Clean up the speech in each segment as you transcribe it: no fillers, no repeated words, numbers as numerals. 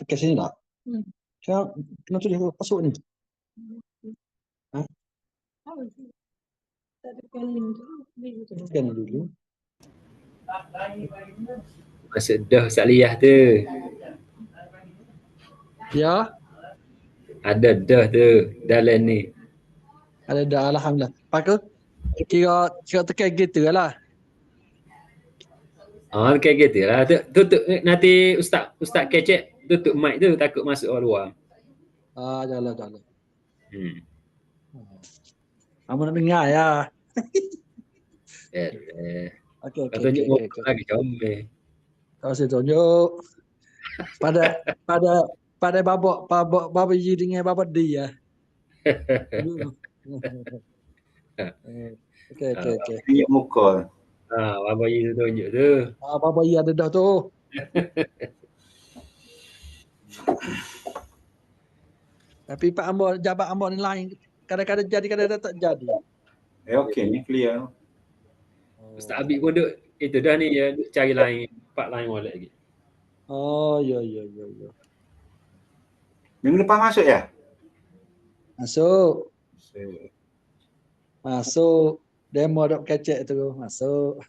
Tekan sini tak? Kena, kena tulis password ni. Ha? Tekan dulu. Masuk dah Saliyah tu. Ya, Ada dah tu dalam ni. ada dah alhamdulillah. Pakai kira tekan gitu lah. Kayak gitu lah. Tutup nanti Ustaz kecek tutup mic tu takut masuk orang luar. Jangan. Hmm. Kamu nak dengar ya. Kau Okey. tunjuk muka lagi comel. Kau saya tunjuk pada babak ji dengan babak di ya. Okey. Tunjuk muka. Bapa Yi tu tunjuk tu. Babak ji ada dah tu. Tapi Pak Ambo jabat Ambo ni lain. Kadang-kadang jadi, kadang-kadang tak jadi. Okey, ni clear. Ustaz Habib pun duk itu dah ni ya duk cari lain part lain wallet lagi. Ya. Minggu depan masuk ya? Masuk. Demo dok kecek tu. Masuk.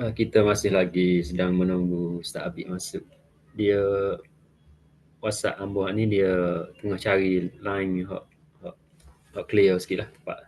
Kita masih lagi sedang menunggu Ustaz Abid masuk. Dia WhatsApp ambo ni dia tengah cari line hok clear sikit lah tempat.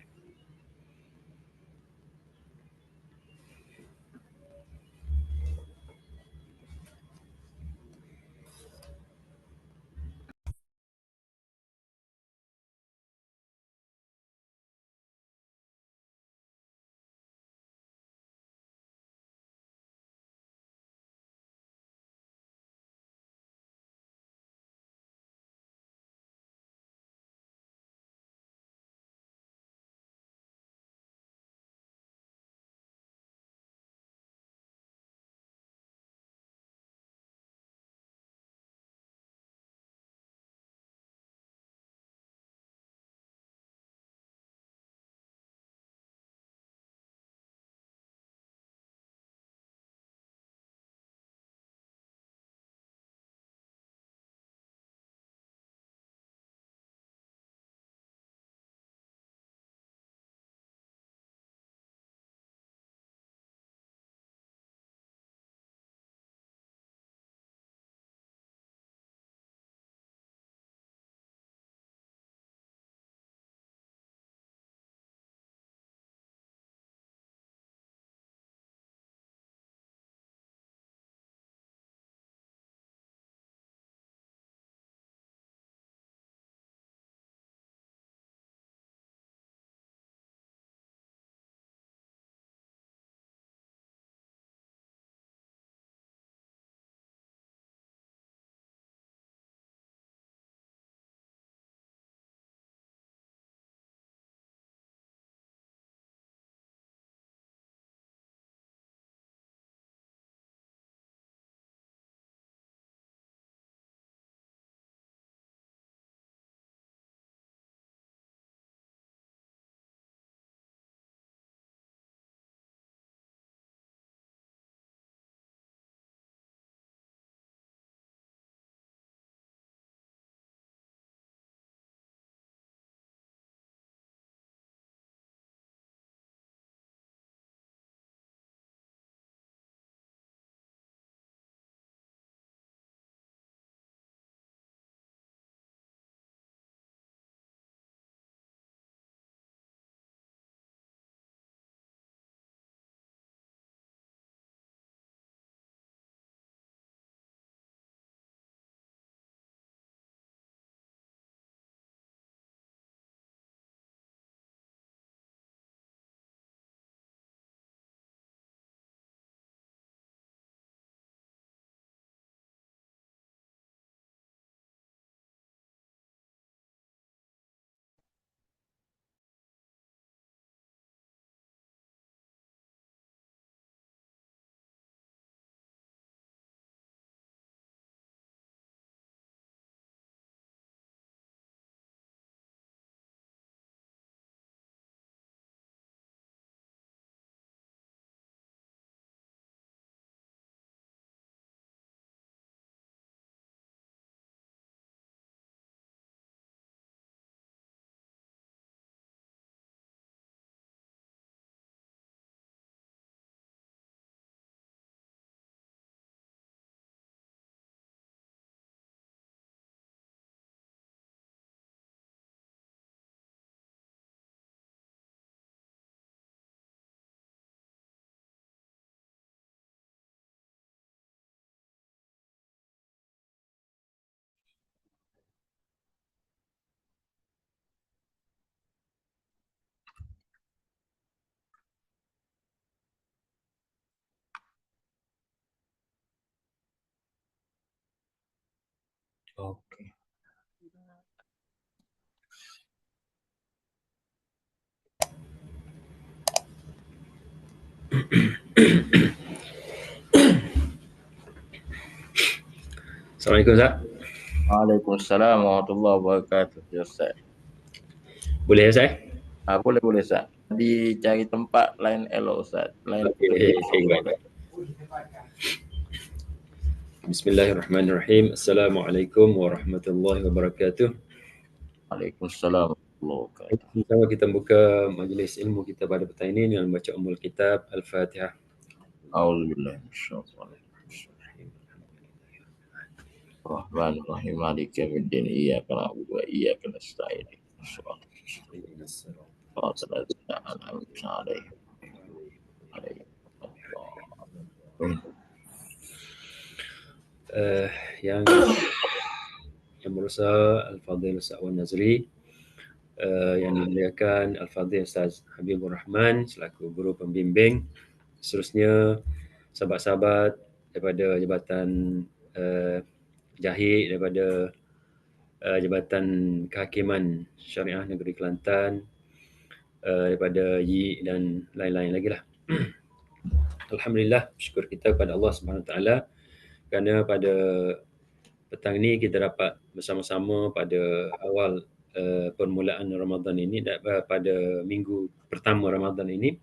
Okey. Assalamualaikum Ustaz. Waalaikumsalam warahmatullahi wabarakatuh. Ya Ustaz. Boleh ya Ustaz? Boleh Ustaz. Dicari tempat lain elok Ustaz. Lain Baik. Bismillahirrahmanirrahim. Assalamualaikum warahmatullahi wabarakatuh. Waalaikumsalam warahmatullahi wabarakatuh. Sama kita buka majlis ilmu kita pada petang ini dengan membaca Ummul Kitab Al-Fatihah. A'udzubillahi minasyaitonir rajim. Rahmanir-Rahim. Maliki yaumiddin. Iyyaka na'budu wa iyyaka nasta'in. Shiratal ladzina an'amta 'alaihim. Yang berusaha Al-Fadhil Ustaz Wan Nazri, yang dimuliakan Al-Fadhil Ustaz Habibur Rahman selaku guru pembimbing, seterusnya sahabat-sahabat daripada Jabatan Jahid, daripada Jabatan Kehakiman Syariah Negeri Kelantan, daripada YI dan lain-lain lagi lah. Alhamdulillah, syukur kita kepada Allah Subhanahu Wa Taala kerana pada petang ini kita dapat bersama-sama pada awal permulaan Ramadan ini, pada minggu pertama Ramadan ini.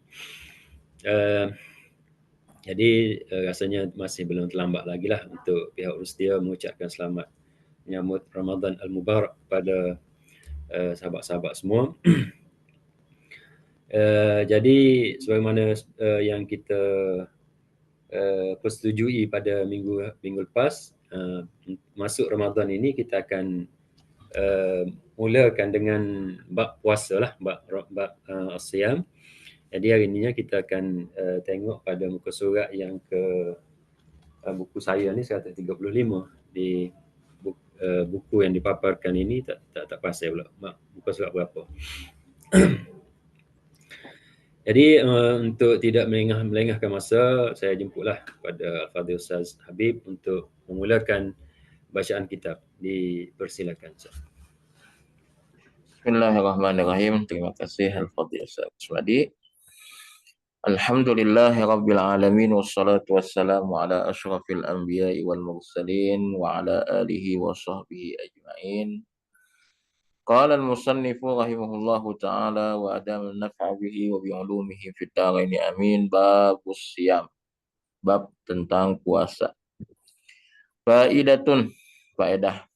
Jadi rasanya masih belum terlambat lagi lah untuk pihak Rustia mengucapkan selamat menyambut Ramadan Al-Mubarak pada sahabat-sahabat semua. Jadi sebagaimana yang kita persetujui pada minggu lepas, masuk Ramadan ini kita akan mulakan dengan bab puasa lah, bab as-siyam. Jadi hari ini kita akan tengok pada muka surat yang ke buku saya ni 135 di buku yang dipaparkan ini tak pasti pula muka surat berapa. Jadi untuk tidak melengahkan masa, saya jemputlah kepada Al-Fadhil Ustaz Habib untuk memulakan bacaan kitab. Dipersilakan. Bismillahirrahmanirrahim. Terima kasih Al-Fadhil Ustaz Ismadi. Alhamdulillahirabbil alamin wassalatu wassalamu ala asyrafil anbiya'i wal mursalin wa ala alihi wa sahbihi ajma'in. Qala al-musannifu rahimahullahu ta'ala wa adama an-naf'a bihi wa bi'ulumihi fid dharaini amin. Babus siyam. Bab tentang puasa. Faidatun, faedah.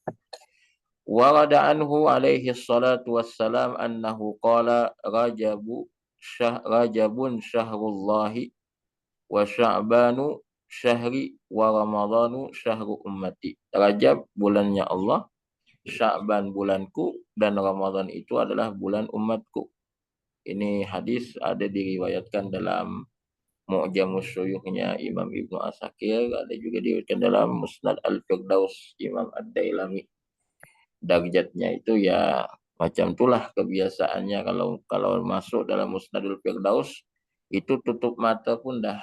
Warada anhu alaihi salatu wassalam annahu qala Rajabun syahrullahi wa sya'banu syahri wa ramadhanu syahru ummati. Rajab bulannya Allah, Sya'ban bulanku, dan Ramadan itu adalah bulan umatku. Ini hadis ada diriwayatkan dalam Mu'jamus Syuyukhnya Imam Ibnu Asakir, ada juga diriwayatkan dalam Musnad Al-Firdaus Imam Ad-Dailami. Darjatnya itu ya macam itulah kebiasaannya, kalau masuk dalam Musnadul Firdaus itu tutup mata pun dah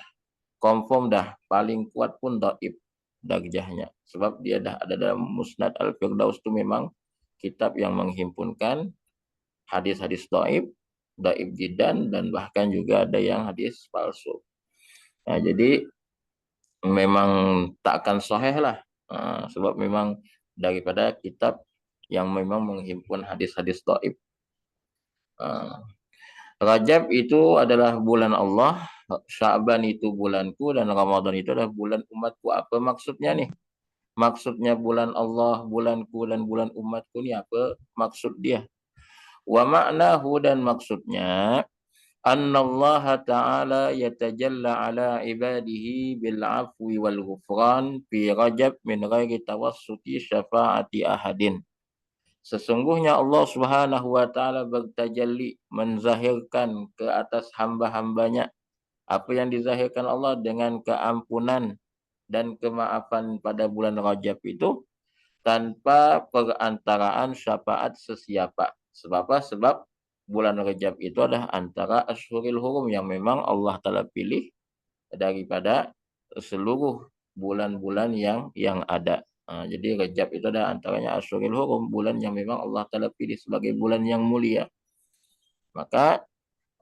confirm dah, paling kuat pun dhaif darjahnya, sebab dia dah ada dalam Musnad Al-Firdaus itu memang kitab yang menghimpunkan hadis-hadis dhaif jiddan, dan bahkan juga ada yang hadis palsu. Nah, jadi memang tak akan sahih lah, sebab memang daripada kitab yang memang menghimpun hadis-hadis dhaif. Rajab itu adalah bulan Allah, Sya'ban itu bulanku, dan Ramadan itu adalah bulan umatku. Apa maksudnya nih? Maksudnya bulan Allah, bulanku, dan bulan umatku ni apa maksud dia? Wa ma'nahu, dan maksudnya annallaha ta'ala yatajalla ala ibadihi bil afwi wal ghufran fi Rajab min ghairi tawassuti syafa'ati ahadin. Sesungguhnya Allah Subhanahu wa taala bertajalli, menzahirkan ke atas hamba-hambanya. Apa yang dizahirkan Allah dengan keampunan dan kemaafan pada bulan Rajab itu tanpa perantaraan syafaat sesiapa. Sebab apa? Sebab bulan Rajab itu adalah antara Ashhurul Hurum yang memang Allah Taala pilih daripada seluruh bulan-bulan yang ada. Jadi Rajab itu adalah antaranya Ashhurul Hurum, bulan yang memang Allah Taala pilih sebagai bulan yang mulia. Maka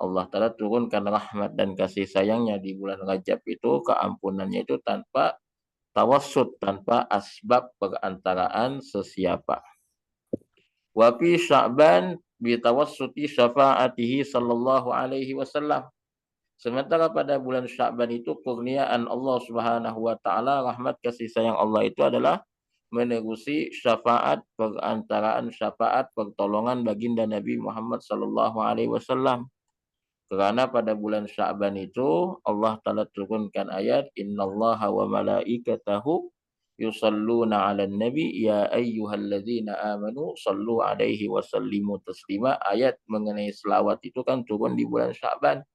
Allah Taala turunkan rahmat dan kasih sayangnya di bulan Rajab itu, keampunannya itu tanpa tawassut, tanpa asbab perantaraan sesiapa. Wa fi Sya'ban bi tawassuti syafaatihi sallallahu alaihi wasallam. Sementara pada bulan Sya'ban itu kurniaan Allah Subhanahu wa taala, rahmat kasih sayang Allah itu adalah menerusi syafaat, perantaraan syafaat pertolongan baginda Nabi Muhammad sallallahu alaihi wasallam. Kerana pada bulan Sya'ban itu Allah Ta'ala turunkan ayat innallaha wa malaikatahu yusalluna 'alan nabi ya ayyuhallazina amanu sallu 'alaihi wa sallimu taslima. Ayat mengenai selawat itu kan turun di bulan Sya'ban,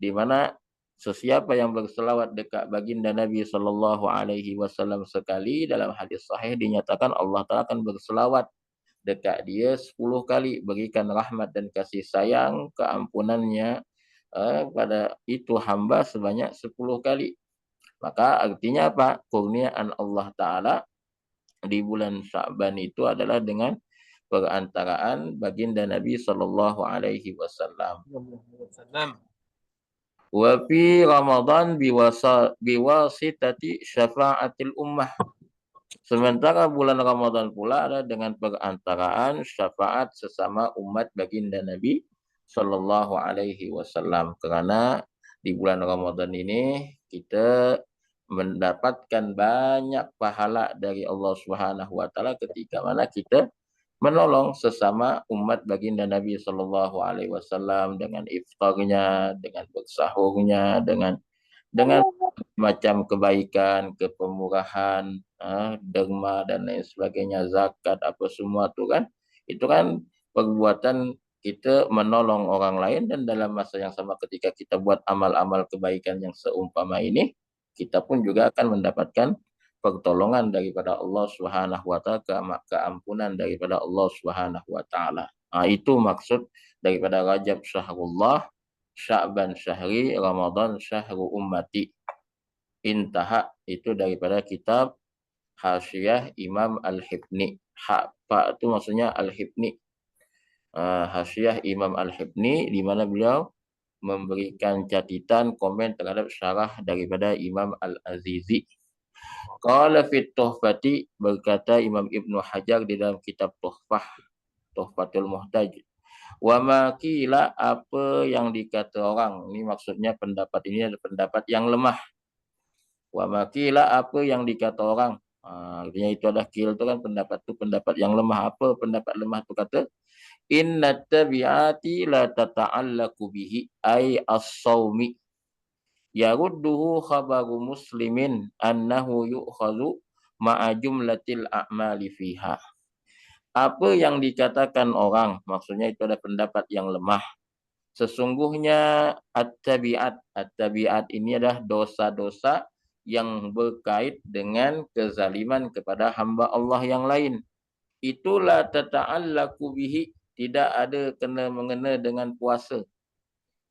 di mana sesiapa yang berselawat dekat baginda Nabi sallallahu alaihi wasallam sekali, dalam hadis sahih dinyatakan Allah Ta'ala akan berselawat dekat dia 10 kali, berikan rahmat dan kasih sayang keampunannya pada itu hamba sebanyak 10 kali. Maka artinya apa? Kurniaan Allah Ta'ala di bulan Sya'ban itu adalah dengan perantaraan baginda Nabi sallallahu alaihi wasallam. Wa fi Ramadan biwasitati syafa'atil ummah. Sementara bulan Ramadan pula ada dengan perantaraan syafaat sesama umat baginda Nabi sallallahu alaihi wasallam. Kerana di bulan Ramadan ini kita mendapatkan banyak pahala dari Allah Subhanahu wa taala ketika mana kita menolong sesama umat baginda Nabi sallallahu alaihi wasallam dengan iftarnya, dengan bersahurnya, dengan macam kebaikan, kepemurahan, derma dan lain sebagainya, zakat apa semua tu kan. Itu kan perbuatan kita menolong orang lain, dan dalam masa yang sama ketika kita buat amal-amal kebaikan yang seumpama ini, kita pun juga akan mendapatkan pertolongan daripada Allah Subhanahu wa taala, keampunan daripada Allah Subhanahu wa taala. Itu maksud daripada Rajab syahrullah, Sya'ban syahri, Ramadan syahru ummati. Intaha itu daripada kitab Hasyiah Imam Al-Hibni. Pak itu maksudnya Al-Hibni. Hasyiah Imam Al-Hibni, di mana beliau memberikan catatan komen terhadap syarah daripada Imam Al-Azizi. Qala fit Tuhfati, berkata Imam Ibnu Hajar di dalam kitab Tuhfatul Muhtaj. Wa ma qila, apa yang dikata orang. Ini maksudnya pendapat ini adalah pendapat yang lemah. Wa ma qila, apa yang dikata orang. Artinya itu adalah qil itu kan pendapat tu pendapat yang lemah. Apa pendapat lemah tu kata? Inna tabi'ati la tata'allaku bihi ay as-sawmi yarudduhu khabaru muslimin annahu yu'khadhu ma'a jumlatil a'mali fiha. Apa yang dikatakan orang, maksudnya itu ada pendapat yang lemah. Sesungguhnya at-tabi'at ini adalah dosa-dosa yang berkait dengan kezaliman kepada hamba Allah yang lain. Itulah tata'allaku bihi, tidak ada kena-mengena dengan puasa.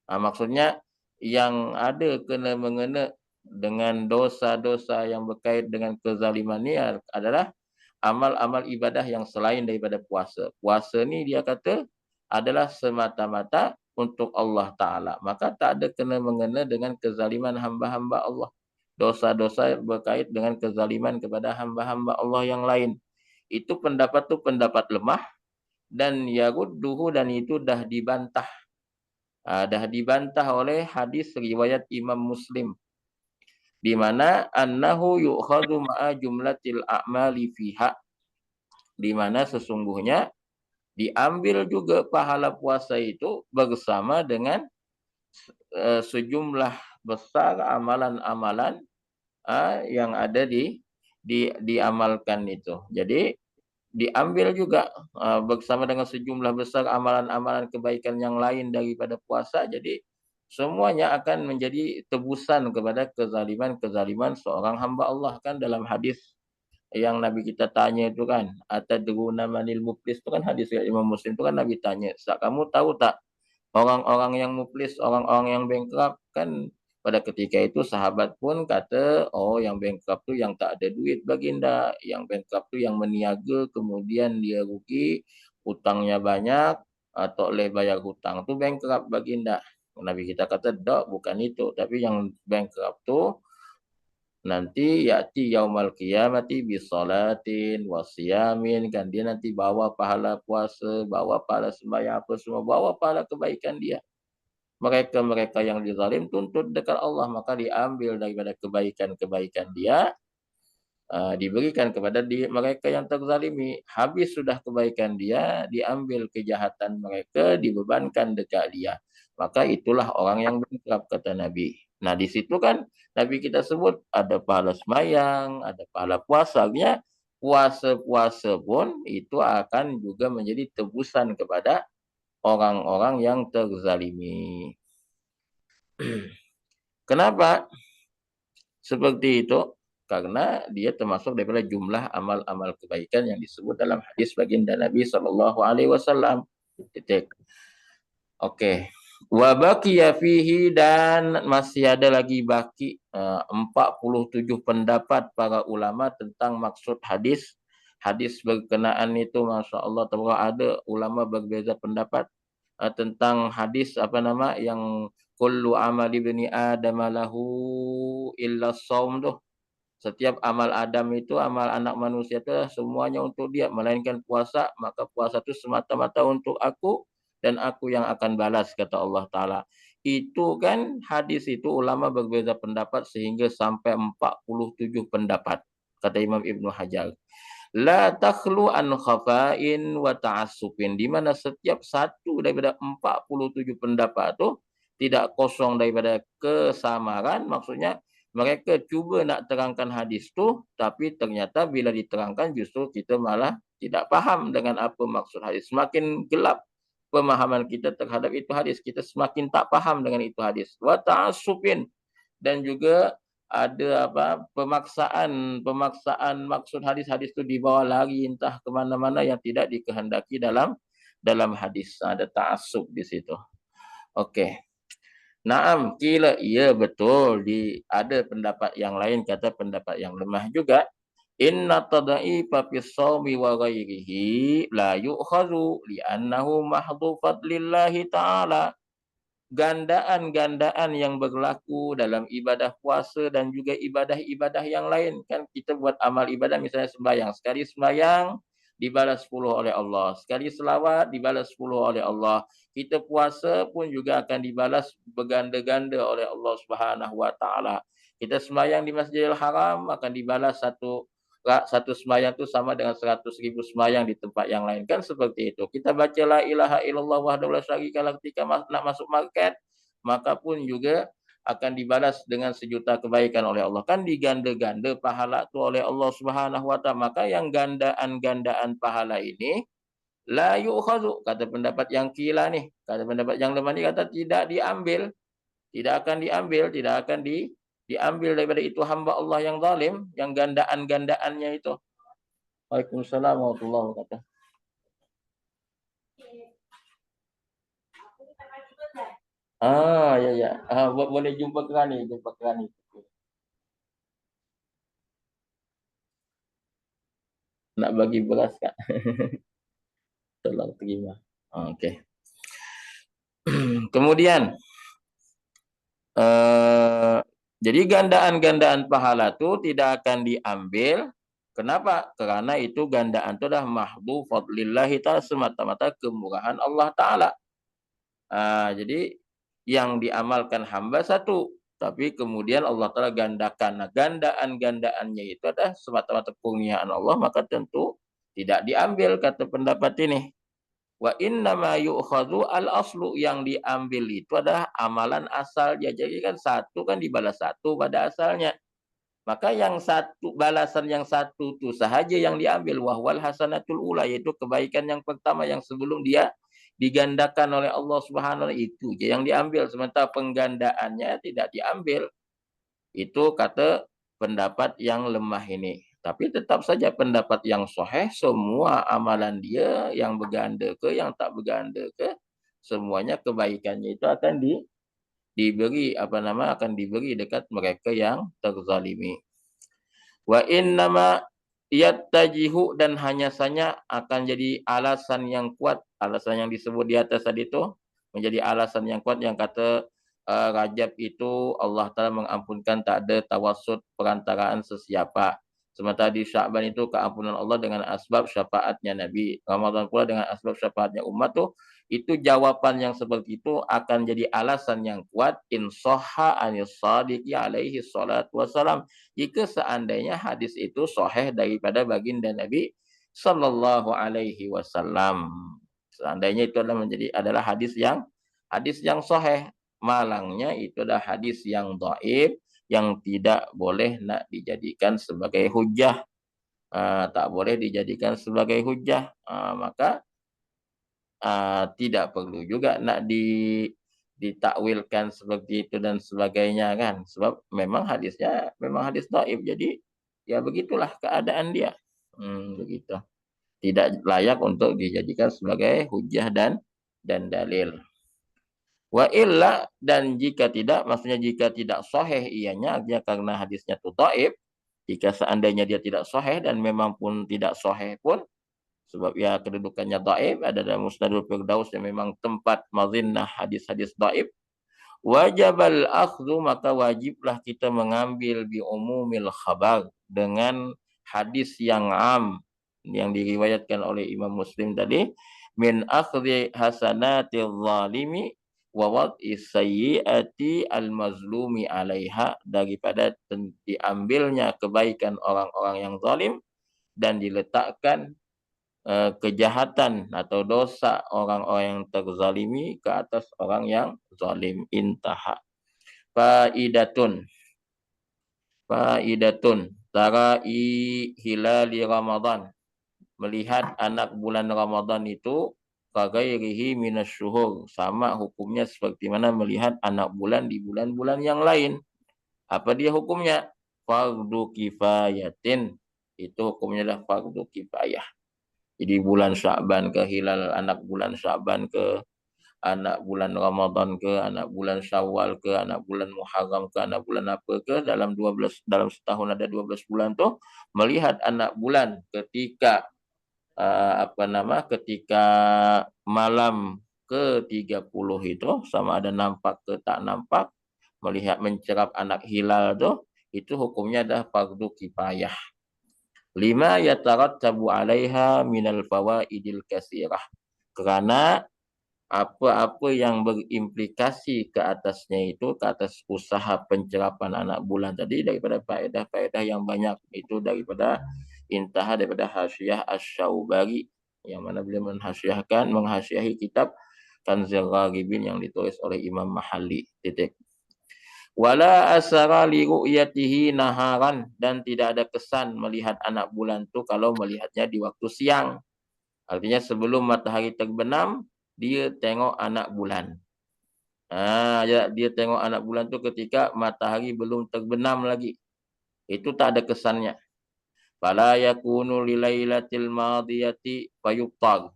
Maksudnya yang ada kena-mengena dengan dosa-dosa yang berkait dengan kezaliman ini adalah amal-amal ibadah yang selain daripada puasa. Puasa ni dia kata adalah semata-mata untuk Allah Ta'ala. Maka tak ada kena-mengena dengan kezaliman hamba-hamba Allah. Dosa-dosa berkait dengan kezaliman kepada hamba-hamba Allah yang lain. Itu pendapat tu pendapat lemah, dan yarudduhu, dan itu dah dibantah. Dah dibantah oleh hadis riwayat Imam Muslim, di mana annahu yu'khadhu ma'a jumlatil a'mali fiha, di mana sesungguhnya diambil juga pahala puasa itu bersama dengan sejumlah besar amalan-amalan yang ada diamalkan itu. Jadi diambil juga bersama dengan sejumlah besar amalan-amalan kebaikan yang lain daripada puasa. Jadi semuanya akan menjadi tebusan kepada kezaliman-kezaliman seorang hamba Allah. Kan dalam hadis yang Nabi kita tanya itu kan, atadruna manil muflis, itu kan hadis Imam Muslim itu kan Nabi tanya, kamu tahu tak orang-orang yang muflis, orang-orang yang bankrupt? Kan pada ketika itu sahabat pun kata, oh yang bankrupt tu yang tak ada duit baginda, yang bankrupt tu yang meniaga kemudian dia rugi, hutangnya banyak, tak boleh bayar hutang tu bankrupt baginda. Nabi kita kata, tak, bukan itu. Tapi yang bankrupt tu nanti ya'ti yaumal qiyamati bisolatin wasiyamin, kan dia nanti bawa pahala puasa, bawa pahala sembahyang apa semua, bawa pahala kebaikan dia. Mereka-mereka yang dizalim tuntut dekat Allah, maka diambil daripada kebaikan-kebaikan dia, diberikan kepada mereka yang terzalimi. Habis sudah kebaikan dia, diambil kejahatan mereka, dibebankan dekat dia. Maka itulah orang yang bankrupt, kata Nabi. Nah, di situ kan Nabi kita sebut ada pahala semayang, ada pahala puasa. Artinya puasa-puasa pun itu akan juga menjadi tebusan kepada orang-orang yang terzalimi. Kenapa seperti itu? Karena dia termasuk daripada jumlah amal-amal kebaikan yang disebut dalam hadis baginda Nabi SAW. Titik. Oke. Wa baqiya fihi, dan masih ada lagi baki 47 pendapat para ulama tentang maksud hadis. Hadis berkenaan itu, Masya Allah, ada ulama berbeza pendapat tentang hadis yang kullu amal ibni adam lahu illa shaum tuh. Setiap amal Adam itu, amal anak manusia itu semuanya untuk dia, melainkan puasa. Maka puasa itu semata-mata untuk aku, dan aku yang akan balas, kata Allah Ta'ala. Itu kan hadis itu ulama berbeza pendapat sehingga sampai 47 pendapat. Kata Imam Ibnu Hajar. La takhlu an khafa'in wa ta'assufin. Di mana setiap satu daripada 47 pendapat itu tidak kosong daripada kesamaran. Maksudnya mereka cuba nak terangkan hadis tu, tapi ternyata bila diterangkan justru kita malah tidak faham dengan apa maksud hadis. Semakin gelap pemahaman kita terhadap itu hadis, kita semakin tak faham dengan itu hadis. Wa ta'assufin, dan juga ada pemaksaan maksud hadis itu dibawa lari entah ke mana-mana yang tidak dikehendaki dalam hadis. Ada ta'assub di situ. Okey. Naam, kila, iya betul. Ada pendapat yang lain kata pendapat yang lemah juga. Inna tadaifa fi shaumi wa ghairihi la yu'khadhu li'annahu mahdhu fadlillahi ta'ala. Gandaan-gandaan yang berlaku dalam ibadah puasa dan juga ibadah-ibadah yang lain. Kan kita buat amal ibadah, misalnya sembahyang. Sekali sembahyang dibalas 10 oleh Allah. Sekali selawat dibalas 10 oleh Allah. Kita puasa pun juga akan dibalas berganda-ganda oleh Allah Subhanahu wa taala. Kita sembahyang di Masjidil Haram akan dibalas satu sembahyang itu sama dengan 100.000 sembahyang di tempat yang lain. Kan seperti itu. Kita baca la ilaha illallah wahdahu la syarika lah ketika nak masuk market, maka pun juga akan dibalas dengan 1.000.000 kebaikan oleh Allah. Kan diganda-ganda pahala tu oleh Allah Subhanahu wa taala. Maka yang gandaan-gandaan pahala ini la yu'khadhu, kata pendapat yang kila ni, kata pendapat yang lemah ni, kata tidak diambil, tidak akan diambil daripada itu hamba Allah yang zalim, yang gandaan-gandaannya itu. Waalaikumsalam warahmatullahi wabarakatuh. Ya. Boleh jumpa kerani. Nak bagi beras Kak. Tolong terima. Okey. Kemudian jadi gandaan-gandaan pahala tu tidak akan diambil. Kenapa? Karena itu gandaan itu dah mahdhu fadlillahi ta'ala, semata-mata kemurahan Allah Ta'ala. Jadi yang diamalkan hamba satu, tapi kemudian Allah Ta'ala gandakan. Nah, gandaan-gandaannya itu adalah semata-mata kurniaan Allah, maka tentu tidak diambil, kata pendapat ini. Wa innama yu'khadhu al-aslu, yang diambil itu adalah amalan asalnya. Jadi kan satu kan dibalas satu pada asalnya. Maka yang satu, balasan yang satu itu sahaja yang diambil. Wahwal hasanatul ula, yaitu kebaikan yang pertama yang sebelum dia digandakan oleh Allah Subhanahu wa taala, itu je yang diambil, sementara penggandaannya tidak diambil. Itu kata pendapat yang lemah ini. Tapi tetap saja pendapat yang sahih, semua amalan dia yang berganda ke yang tak berganda ke, semuanya kebaikannya itu akan diberi akan diberi dekat mereka yang terzalimi. Wa innama yattajihu, dan hanya saja akan jadi alasan yang kuat, alasan yang disebut di atas tadi itu menjadi alasan yang kuat yang kata Rajab itu Allah Ta'ala mengampunkan, tak ada tawassut perantaraan sesiapa. Sementara di Sya'ban itu keampunan Allah dengan asbab syafaatnya Nabi. Ramadan pula dengan asbab syafaatnya umat tu. itu jawaban yang seperti itu akan jadi alasan yang kuat in sahha anis sadiqi alaihi salatu wassalam, jika seandainya hadis itu sahih daripada baginda Nabi sallallahu alaihi wasallam. Seandainya itu adalah hadis yang sahih, malangnya itu adalah hadis yang dhaif yang tidak boleh nak dijadikan sebagai hujjah. Tak boleh dijadikan sebagai hujjah. Maka tidak perlu juga nak ditakwilkan seperti itu dan sebagainya kan, sebab memang hadisnya memang hadis dhaif, jadi ya begitulah keadaan dia. Begitu, tidak layak untuk dijadikan sebagai hujjah dan dalil. Wa illa, dan jika tidak, maksudnya jika tidak sahih ianya, dia karena hadisnya itu dhaif. Jika seandainya dia tidak sahih, dan memang pun tidak sahih pun, sebab ya kedudukannya dhaif, ada dalam Musnadul Firdaus yang memang tempat mazinnah hadis-hadis dhaif, wajibal akhdhu, maka wajiblah kita mengambil bi umumil khabar, dengan hadis yang am yang diriwayatkan oleh Imam Muslim tadi, min akhdhi hasanatil zalimi wa wad'i sayyiati al-mazlumi alaiha, daripada diambilnya kebaikan orang-orang yang zalim dan diletakkan kejahatan atau dosa orang-orang yang terzalimi ke atas orang yang zalim. Intaha. Faidatun tarai hilali Ramadan, melihat anak bulan Ramadan itu kagairihi minasyuhur, sama hukumnya seperti mana melihat anak bulan di bulan-bulan yang lain. Apa dia hukumnya? Fardu kifayatin, itu hukumnya adalah fardu kifayah. Jadi bulan Sya'ban ke hilal anak bulan Sya'ban ke, anak bulan Ramadan ke, anak bulan Syawal ke, anak bulan Muharram ke, anak bulan apa ke, dalam setahun ada 12 bulan tuh, melihat anak bulan ketika ketika malam ke-30 itu, sama ada nampak ke tak nampak, melihat mencerap anak hilal tuh, itu hukumnya adalah fardu kifayah. Lima yatarattabu 'alaiha minal fawaidil katsirah, karena apa-apa yang berimplikasi ke atasnya itu, ke atas usaha pencerapan anak bulan tadi, daripada faedah-faedah yang banyak, itu daripada intaha, daripada Hasyiah Asy-Syaubari, yang mana beliau menghasyiahi kitab Kanzul Gharibin yang ditulis oleh Imam Mahalli. Titik. Wala asara li ru'yatihi naharan, dan tidak ada kesan melihat anak bulan tu kalau melihatnya di waktu siang. Artinya sebelum matahari terbenam, dia tengok anak bulan. Dia tengok anak bulan tu ketika matahari belum terbenam lagi. Itu tak ada kesannya. Fala yakunu lilailatil madiyati fayuqtar,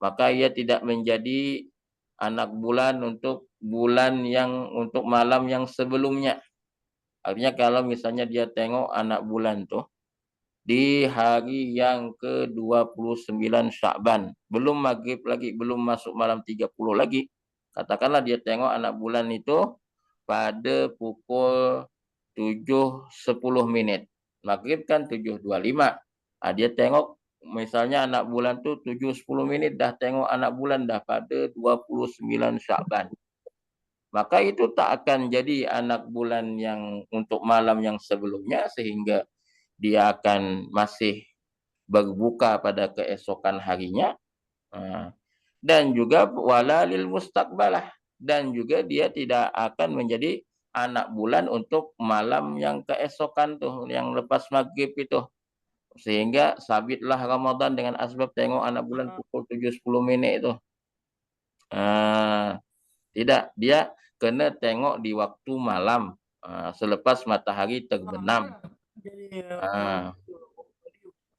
maka ia tidak menjadi anak bulan untuk malam yang sebelumnya. Artinya kalau misalnya dia tengok anak bulan tuh di hari yang ke-29 Sya'ban, belum maghrib lagi, belum masuk malam 30 lagi, katakanlah dia tengok anak bulan itu pada pukul 7.10. Maghrib kan 7.25. Dia tengok misalnya anak bulan tu 7.10 dah tengok anak bulan dah pada 29 Sya'ban. Maka itu tak akan jadi anak bulan yang untuk malam yang sebelumnya, sehingga dia akan masih berbuka pada keesokan harinya. Dan juga walalil mustaqbalah, dan juga dia tidak akan menjadi anak bulan untuk malam yang keesokan tuh, yang lepas maghrib itu. Sehingga sabitlah Ramadan dengan asbab tengok anak bulan pukul 7.10 itu. Tidak, dia kena tengok di waktu malam, selepas matahari terbenam.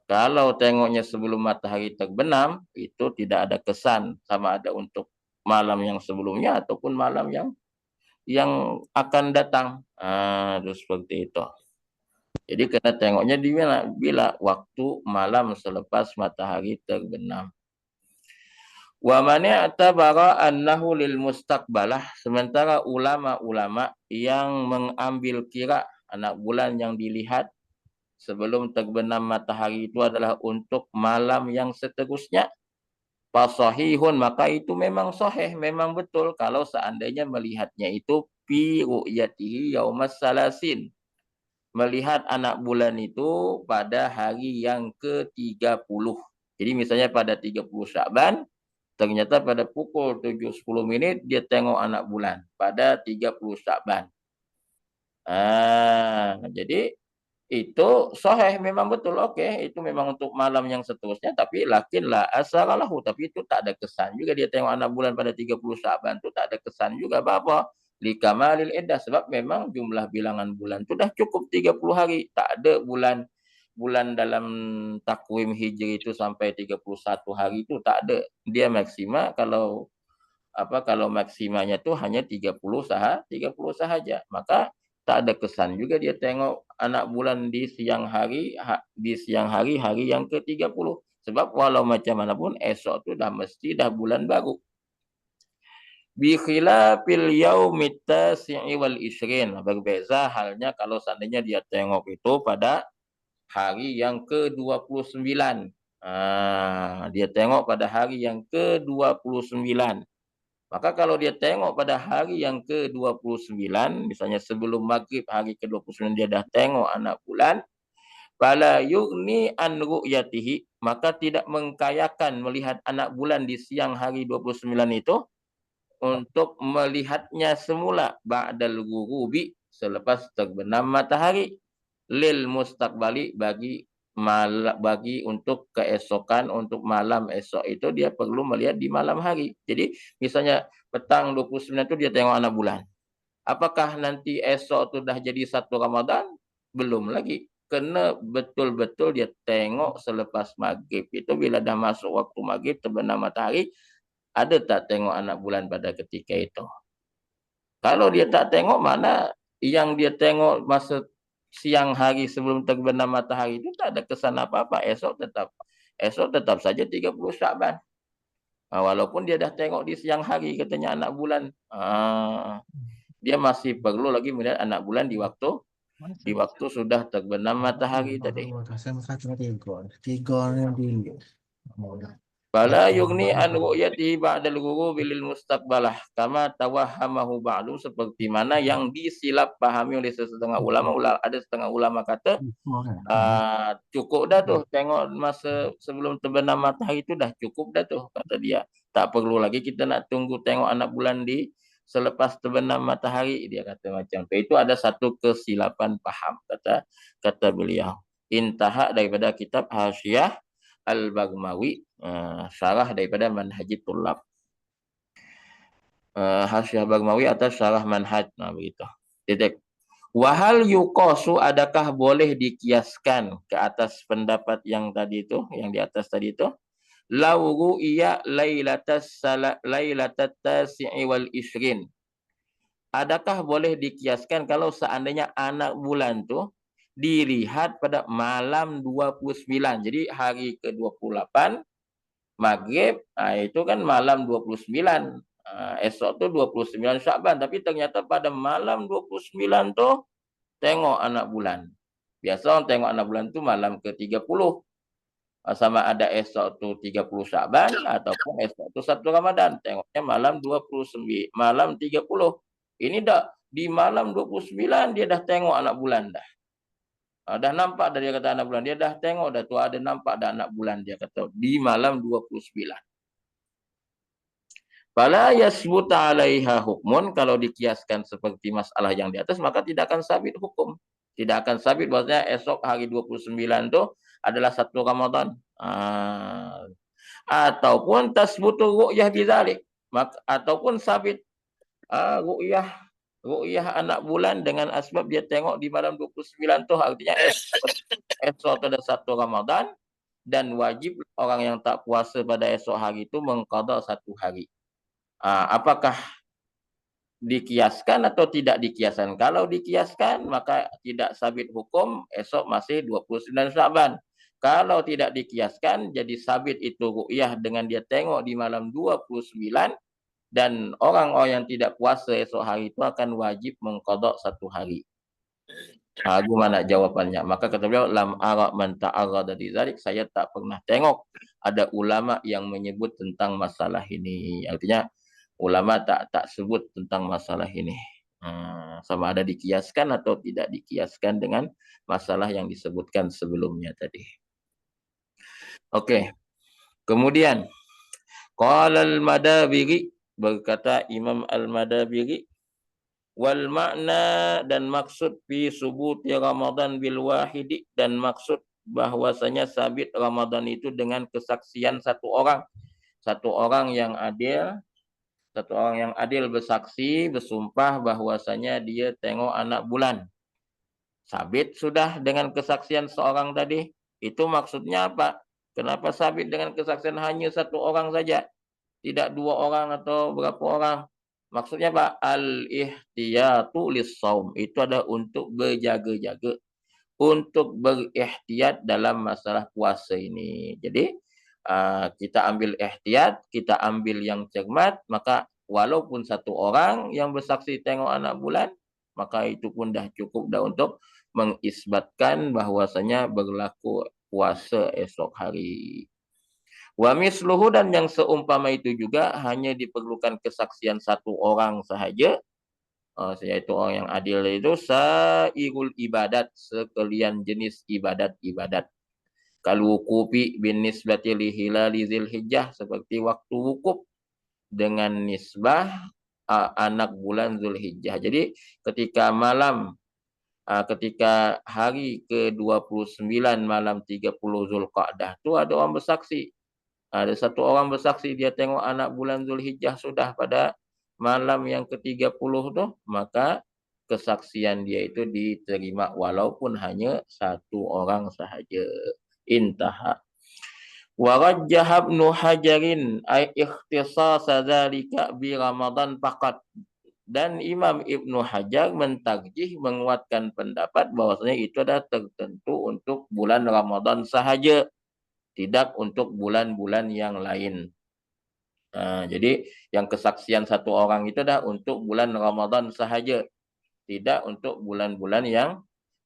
Kalau tengoknya sebelum matahari terbenam, itu tidak ada kesan sama ada untuk malam yang sebelumnya ataupun malam yang akan datang. Terus seperti itu. Jadi kena tengoknya di bila waktu malam selepas matahari terbenam. Wa man i'tabara annahu lil mustaqbalah, sementara ulama-ulama yang mengambil kira anak bulan yang dilihat sebelum terbenam matahari itu adalah untuk malam yang seterusnya. fasahihun, maka itu memang sahih, memang betul kalau seandainya melihatnya itu fi ru'yatihi yaumas salasin. Melihat anak bulan itu pada hari yang ke-30. Jadi misalnya pada 30 Sya'ban, ternyata pada pukul 7.10 menit dia tengok anak bulan pada 30 Sya'ban. Jadi itu sahih, memang betul, oke, itu memang untuk malam yang seterusnya, tapi lakin la asaralahu, tapi itu tak ada kesan juga dia tengok anak bulan pada 30 Sya'ban, itu tak ada kesan juga apa-apa. Likamalil iddah, sebab memang jumlah bilangan bulan itu dah cukup 30 hari, tak ada bulan dalam takwim hijri itu sampai 31 hari itu tak ada. Dia maksima kalau maksimanya tu hanya 30 sahaja. Maka tak ada kesan juga dia tengok anak bulan di siang hari hari yang ke-30. Sebab walau macam mana pun esok tu dah mesti dah bulan baru. Bi khilafil yaumit tasi'i wal ishrin. Berbeza halnya kalau seandainya dia tengok itu pada hari yang ke-29. Dia tengok pada hari yang ke-29. Maka kalau dia tengok pada hari yang ke-29, misalnya sebelum maghrib hari ke-29 dia dah tengok anak bulan, fala yughni an ru'yatihi, maka tidak mengkayakan melihat anak bulan di siang hari 29 itu untuk melihatnya semula ba'dal ghurubi, selepas terbenam matahari, lil mustaqbali, bagi untuk keesokan, untuk malam esok itu dia perlu melihat di malam hari. Jadi misalnya petang 29 itu dia tengok anak bulan. Apakah nanti esok itu dah jadi 1 Ramadan? Belum lagi. Kena betul-betul dia tengok selepas maghrib. Itu bila dah masuk waktu maghrib, terbenam matahari, ada tak tengok anak bulan pada ketika itu? Kalau dia tak tengok, mana yang dia tengok masa siang hari sebelum terbenam matahari itu tak ada kesan apa-apa. Esok tetap saja 30 Sya'ban. Walaupun dia dah tengok di siang hari katanya anak bulan. Dia masih perlu lagi melihat anak bulan di waktu sudah terbenam matahari tadi. Fala yughni an ru'yatihi ba'dal ghurubi lil mustaqbalah kama tawahhamahu ba'du, seperti mana yang disilap pahami oleh setengah ulama. Ada setengah ulama kata cukup dah tuh tengok masa sebelum terbenam matahari itu dah cukup dah tuh, kata dia. Tak perlu lagi kita nak tunggu tengok anak bulan di selepas terbenam matahari, dia kata macam tu. Itu ada satu kesilapan paham, kata beliau. Intaha daripada kitab Hasyiah Al-Baghmawi, syarah daripada Manhajit Tullab. Hasyiah Baghmawi atas syarah Manhaj, begitu. Titik. Wahal yuqasu, adakah boleh dikiaskan ke atas pendapat yang tadi itu, yang di atas tadi itu? Lau ru'iya lailatat tasi'i wal ishrin. Adakah boleh dikiaskan kalau seandainya anak bulan tu dilihat pada malam 29. Jadi hari ke-28 maghrib, itu kan malam 29. Esok tu 29 Sya'ban, tapi ternyata pada malam 29 tu tengok anak bulan. Biasa orang tengok anak bulan tu malam ke-30. Sama ada esok tu 30 Sya'ban ataupun esok tu 1 Ramadan. Tengoknya malam 29, malam 30. Ini dah di malam 29 dia dah tengok anak bulan dah. Dah nampak dah, dia kata anak bulan. Dia dah tengok dah tu, ada nampak dah anak bulan, dia kata di malam 29. Fala yasbuta 'alaiha hukmun, kalau dikiaskan seperti masalah yang di atas maka tidak akan sabit hukum. Tidak akan sabit bahwasanya esok hari 29 tu adalah 1 Ramadan. Ataupun tasbutu ru'yah bidzalik, ataupun sabit ru'yah anak bulan dengan asbab dia tengok di malam 29 tu, artinya esok ada 1 Ramadan dan wajib orang yang tak puasa pada esok hari itu mengqada 1 hari. Apakah dikiaskan atau tidak dikiaskan? Kalau dikiaskan maka tidak sabit hukum, esok masih 29 Sya'ban. Kalau tidak dikiaskan, jadi sabit itu ru'yah dengan dia tengok di malam 29, dan orang-orang yang tidak puasa esok hari itu akan wajib mengqada 1 hari. Gimana jawabannya? Maka kata beliau, lam ara man ta'arrada di dzalik, saya tak pernah tengok ada ulama yang menyebut tentang masalah ini. Artinya ulama tak sebut tentang masalah ini. Sama ada dikiaskan atau tidak dikiaskan dengan masalah yang disebutkan sebelumnya tadi. Oke. Kemudian qala al-Madabiri, berkata Imam Al-Madabiri, wal makna, dan maksud fi subuti Ramadan bil wahidi, dan maksud bahwasanya sabit Ramadan itu dengan kesaksian satu orang yang adil bersaksi bersumpah bahwasanya dia tengok anak bulan. Sabit sudah dengan kesaksian seorang tadi. Itu maksudnya apa? Kenapa sabit dengan kesaksian hanya satu orang saja? Tidak dua orang atau berapa orang? Maksudnya apa? Al-ihtiyatu lis-shaum. Itu ada untuk berjaga-jaga, untuk berihtiyat dalam masalah puasa ini. Jadi kita ambil ihtiyat, kita ambil yang cermat, maka walaupun satu orang yang bersaksi tengok anak bulan, maka itu pun dah cukup dah untuk mengisbatkan bahwasanya berlaku puasa esok hari. Wa misluhu, dan yang seumpama itu juga hanya diperlukan kesaksian satu orang sahaja, yaitu orang yang adil itu, sairul ibadat, sekalian jenis ibadat-ibadat. Kal wuqufi bin nisbati li hilali Dzulhijjah, seperti waktu wukuf dengan nisbah anak bulan Dzulhijjah. Jadi ketika hari ke-29 malam 30 Zulqa'dah itu ada orang bersaksi. Ada satu orang bersaksi dia tengok anak bulan Dzulhijjah sudah pada malam yang ke-30 tu, maka kesaksian dia itu diterima walaupun hanya satu orang sahaja. Intaha. Wa rajjaha Ibnu Hajarin ay ikhtisasa dzalika bi Ramadan faqat. Dan Imam Ibnu Hajar mentarjih, menguatkan pendapat bahwasanya itu adalah tertentu untuk bulan Ramadan sahaja, tidak untuk bulan-bulan yang lain. Jadi yang kesaksian satu orang itu dah untuk bulan Ramadan sahaja, tidak untuk bulan-bulan yang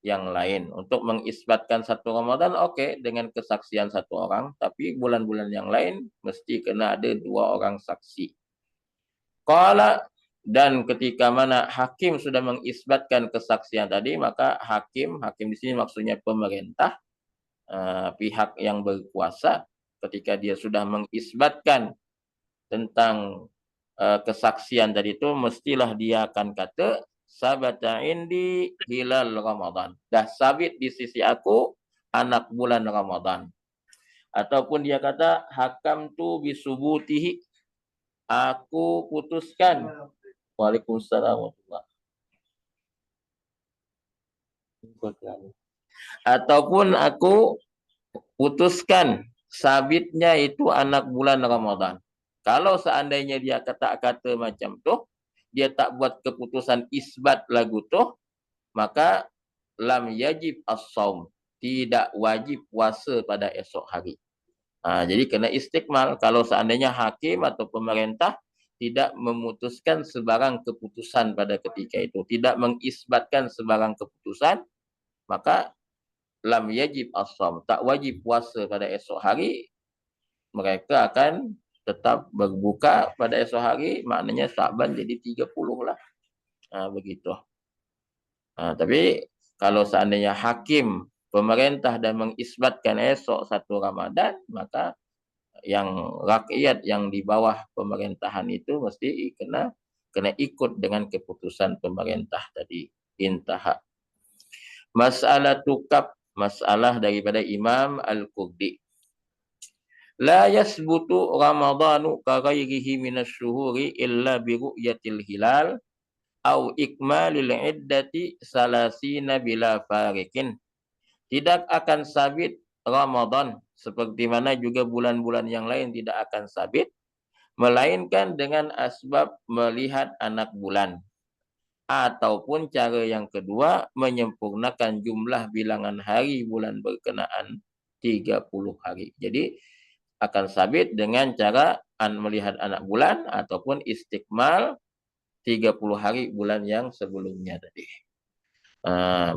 lain. Untuk mengisbatkan satu Ramadan okey dengan kesaksian satu orang, tapi bulan-bulan yang lain mesti kena ada dua orang saksi. Qala, dan ketika mana hakim sudah mengisbatkan kesaksian tadi, maka hakim di sini maksudnya pemerintah, pihak yang berkuasa, ketika dia sudah mengisbatkan tentang kesaksian tadi itu, mestilah dia akan kata sabata indi hilal Ramadan, dah sabit di sisi aku anak bulan Ramadan. Ataupun dia kata hakam tu bisubutihi, aku putuskan. Waalaikumsalam warahmatullahi wabarakatuh. Ataupun aku putuskan sabitnya itu anak bulan Ramadan. Kalau seandainya dia kata-kata macam tu, dia tak buat keputusan isbat lagu tu, maka lam yajib as-saum, tidak wajib puasa pada esok hari. Jadi kena istiqmal. Kalau seandainya hakim atau pemerintah tidak memutuskan sebarang keputusan pada ketika itu, tidak mengisbatkan sebarang keputusan, maka lam yajib as-saum, tak wajib puasa pada esok hari. Mereka akan tetap berbuka pada esok hari, maknanya Syaban jadi 30 lah. Begitu. Tapi kalau seandainya hakim, pemerintah dan mengisbatkan esok 1 Ramadan, maka yang rakyat yang di bawah pemerintahan itu mesti kena ikut dengan keputusan pemerintah tadi. Intaha. Masalah tukab, masalah daripada Imam Al-Qurdi. La yasbutu Ramadanu ka ghairihi minasyuhuri illa bi ru'yatil hilal au ikmalil iddati salasina bila farikin. Tidak akan sabit Ramadan seperti mana juga bulan-bulan yang lain tidak akan sabit, melainkan dengan asbab melihat anak bulan. Ataupun cara yang kedua, menyempurnakan jumlah bilangan hari bulan berkenaan 30 hari. Jadi akan sabit dengan cara melihat anak bulan ataupun istiqmal 30 hari bulan yang sebelumnya tadi.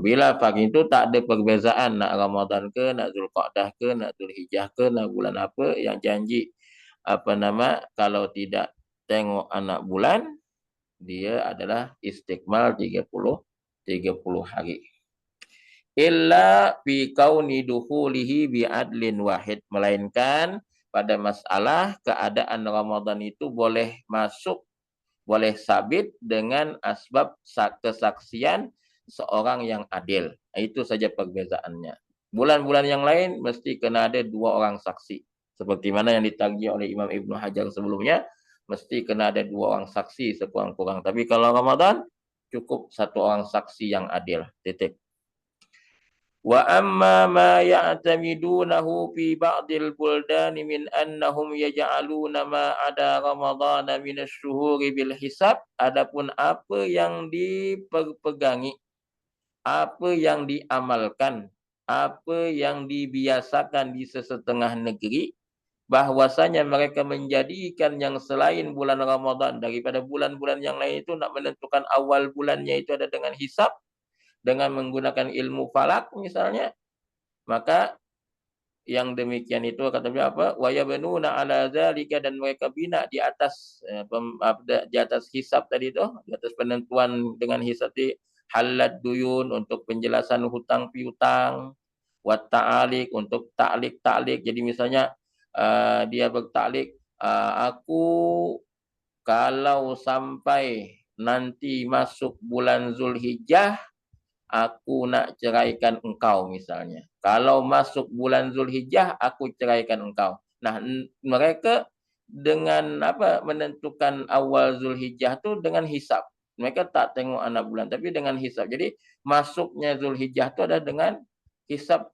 Bila pagi itu tak ada perbezaan nak Ramadan ke, nak Zulqa'dah ke, nak Zulhijjah ke, nak bulan apa yang janji kalau tidak tengok anak bulan dia adalah istikmal 30 hari. Illa fi kauni dukhulihi bi adlin wahid, melainkan pada masalah keadaan Ramadan itu boleh masuk, boleh sabit dengan asbab kesaksian seorang yang adil. Itu saja perbezaannya. Bulan-bulan yang lain mesti kena ada 2 orang saksi. Seperti mana yang ditagih oleh Imam Ibnu Hajar sebelumnya, mesti kena ada 2 orang saksi sekurang-kurang. Tapi kalau Ramadan, cukup 1 orang saksi yang adil. Titik. Wa amma ma ya'tamidunahu fi ba'dil buldani min annahum yaj'aluna ma ada Ramadhan min asy-syuhuri bil hisab, adapun apa yang dipegangi, apa yang diamalkan, apa yang dibiasakan di sesetengah negeri, bahwasanya mereka menjadikan yang selain bulan Ramadan daripada bulan-bulan yang lain itu nak menentukan awal bulannya itu ada dengan hisab, dengan menggunakan ilmu falak misalnya, maka yang demikian itu kata beliau apa? Wa yabnuna ala zalika, dan mereka bina di atas hisab tadi itu, di atas penentuan dengan hisab di halad duyun untuk penjelasan hutang piutang, wa ta'alik untuk ta'lik. Jadi misalnya dia bertaklik, aku kalau sampai nanti masuk bulan Zulhijjah aku nak ceraikan engkau misalnya. Kalau masuk bulan Zulhijjah, aku ceraikan engkau. Nah, mereka dengan menentukan awal Zulhijjah tu dengan hisab. Mereka tak tengok anak bulan, tapi dengan hisab. Jadi, masuknya Zulhijjah tu ada dengan hisab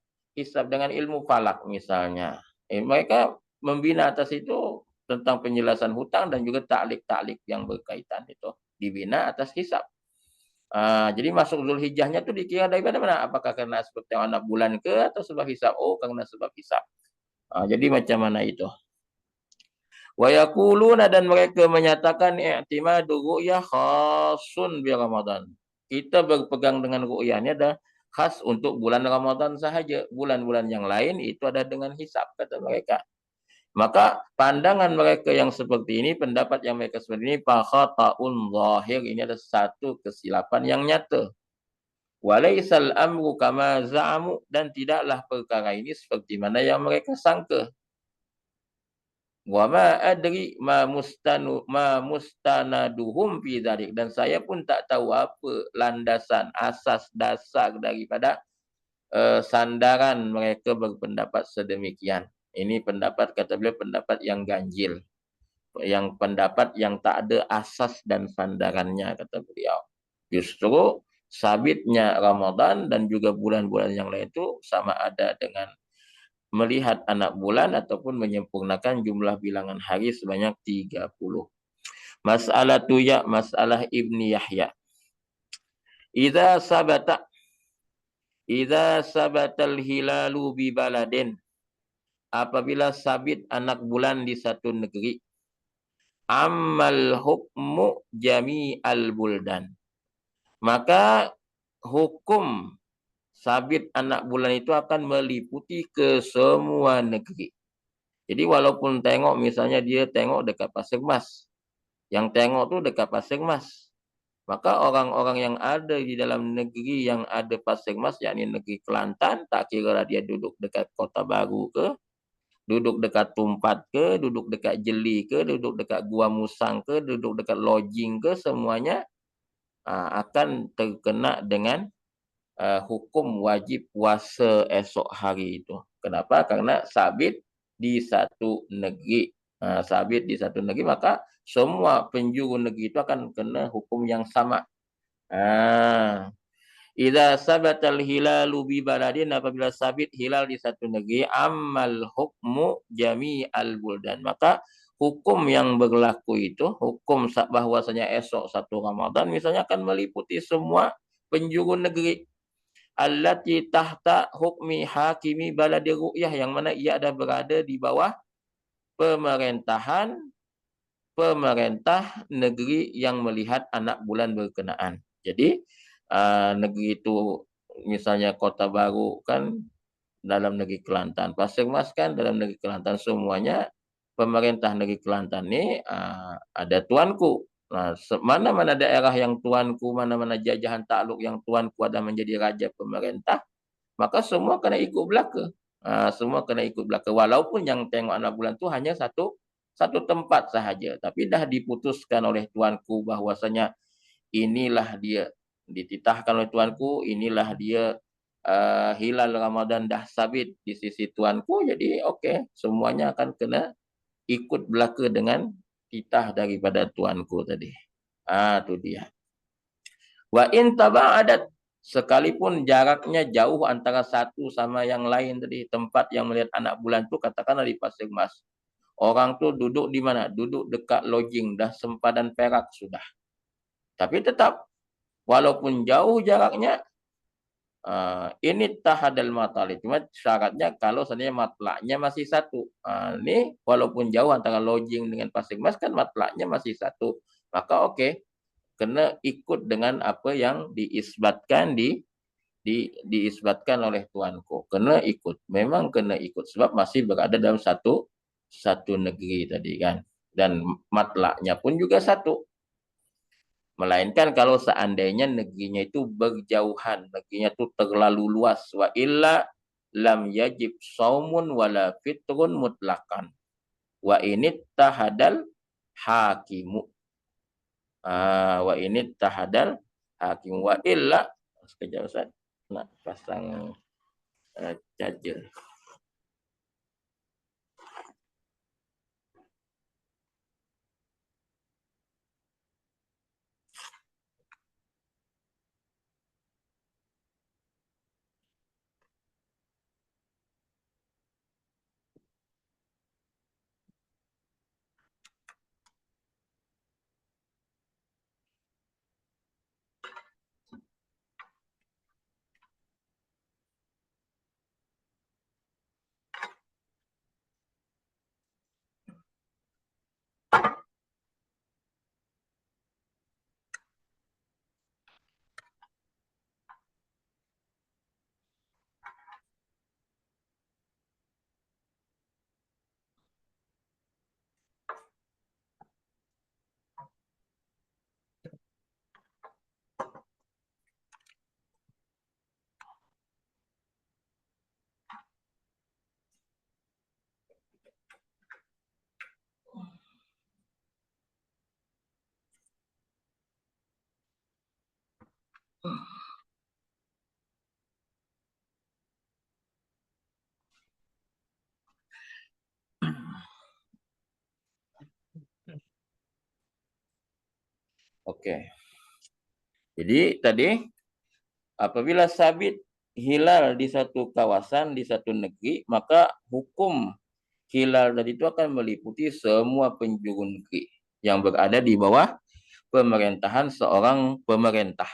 dengan ilmu falak misalnya. Mereka membina atas itu tentang penjelasan hutang dan juga ta'lik yang berkaitan itu. Dibina atas hisab. Jadi masuk Zulhijjahnya tu dikira daripada mana? Apakah karena sebab tengok anak bulan ke atau sebab hisab? Oh, karena sebab hisab. Jadi macam mana itu? Wa yaquluna, dan mereka menyatakan i'timadu ru'yah khasun bi Ramadan. Kita berpegang dengan ru'yah ni ada khas untuk bulan Ramadan sahaja. Bulan-bulan yang lain itu ada dengan hisab, kata mereka. Maka pandangan mereka yang seperti ini, pendapat yang mereka seperti ini, fakhata'un zahir, ini ada satu kesilapan yang nyata. Walaisal amru kama za'amu, dan tidaklah perkara ini seperti mana yang mereka sangka. Wa ma adri ma mustanaduhum fi dzalik, dan saya pun tak tahu apa landasan asas dasar daripada sandaran mereka berpendapat sedemikian. Ini pendapat, kata beliau, pendapat yang ganjil. Yang pendapat yang tak ada asas dan sandarannya, kata beliau. Justru sabitnya Ramadan dan juga bulan-bulan yang lain itu sama ada dengan melihat anak bulan ataupun menyempurnakan jumlah bilangan hari sebanyak 30. Masalah Ibni Yahya. Idza sabatal hilalu bi baladin, apabila sabit anak bulan di satu negeri, ammal hukmu jami'al buldan, maka hukum sabit anak bulan itu akan meliputi ke semua negeri. Jadi walaupun tengok misalnya dia tengok dekat Pasir Mas, yang tengok tu dekat Pasir Mas, maka orang-orang yang ada di dalam negeri yang ada Pasir Mas, yakni negeri Kelantan, tak kira lah dia duduk dekat Kota Baru ke, duduk dekat Tumpat ke, duduk dekat Jeli ke, duduk dekat Gua Musang ke, duduk dekat lodging ke, semuanya akan terkena dengan hukum wajib puasa esok hari itu. Kenapa? Karena sabit di satu negeri. Sabit di satu negeri, maka semua penjuru negeri itu akan kena hukum yang sama. Idza sabatal hilalu bi baladin, apabila sabit hilal di satu negeri, ammal hukmu jami'al buldan, maka hukum yang berlaku itu, hukum bahwasanya esok 1 Ramadan misalnya akan meliputi semua penjuru negeri. Allati tahta hukmi hakimi baladi ru'yah, yang mana ia ada berada di bawah pemerintah negeri yang melihat anak bulan berkenaan. Jadi negeri itu misalnya Kota Baru kan dalam negeri Kelantan, Pasir Mas kan dalam negeri Kelantan, semuanya pemerintah negeri Kelantan ini ada tuanku. Nah, mana-mana daerah yang tuanku, mana-mana jajahan takluk yang tuanku ada menjadi raja pemerintah, maka semua kena ikut belaka. Semua kena ikut belaka. Walaupun yang tengok anak bulan itu hanya satu tempat sahaja, tapi dah diputuskan oleh tuanku bahwasanya inilah dia, dititahkan oleh tuanku, inilah dia hilal Ramadan dah sabit di sisi tuanku, jadi okey, semuanya akan kena ikut belaka dengan titah daripada tuanku tadi. Tu dia. Wa in taba'adat, sekalipun jaraknya jauh antara satu sama yang lain tadi, tempat yang melihat anak bulan tu katakanlah di Pasir Mas. Orang tu duduk di mana? Duduk dekat lodging, dah sempadan perak sudah. Tapi tetap walaupun jauh jaraknya, ini tahadal matali. Cuma syaratnya kalau seandainya matlaknya masih satu. Ini walaupun jauh antara lodging dengan Pasir Mas kan matlaknya masih satu. Maka okey, kena ikut dengan apa yang diisbatkan diisbatkan oleh tuanku. Kena ikut. Memang kena ikut sebab masih berada dalam satu negeri tadi kan. Dan matlaknya pun juga satu. Melainkan kalau seandainya negerinya itu berjauhan, negerinya itu terlalu luas. Wa illa lam yajib saumun wala fitrun mutlaqan. Wa ini tahadal hakimu. Wa ini tahadal hakimu. Wa illa, sekejap Ustaz, nak pasang charger. Okey. Jadi tadi apabila sabit hilal di satu kawasan, di satu negeri, maka hukum hilal tadi itu akan meliputi semua penjuru negeri yang berada di bawah pemerintahan seorang pemerintah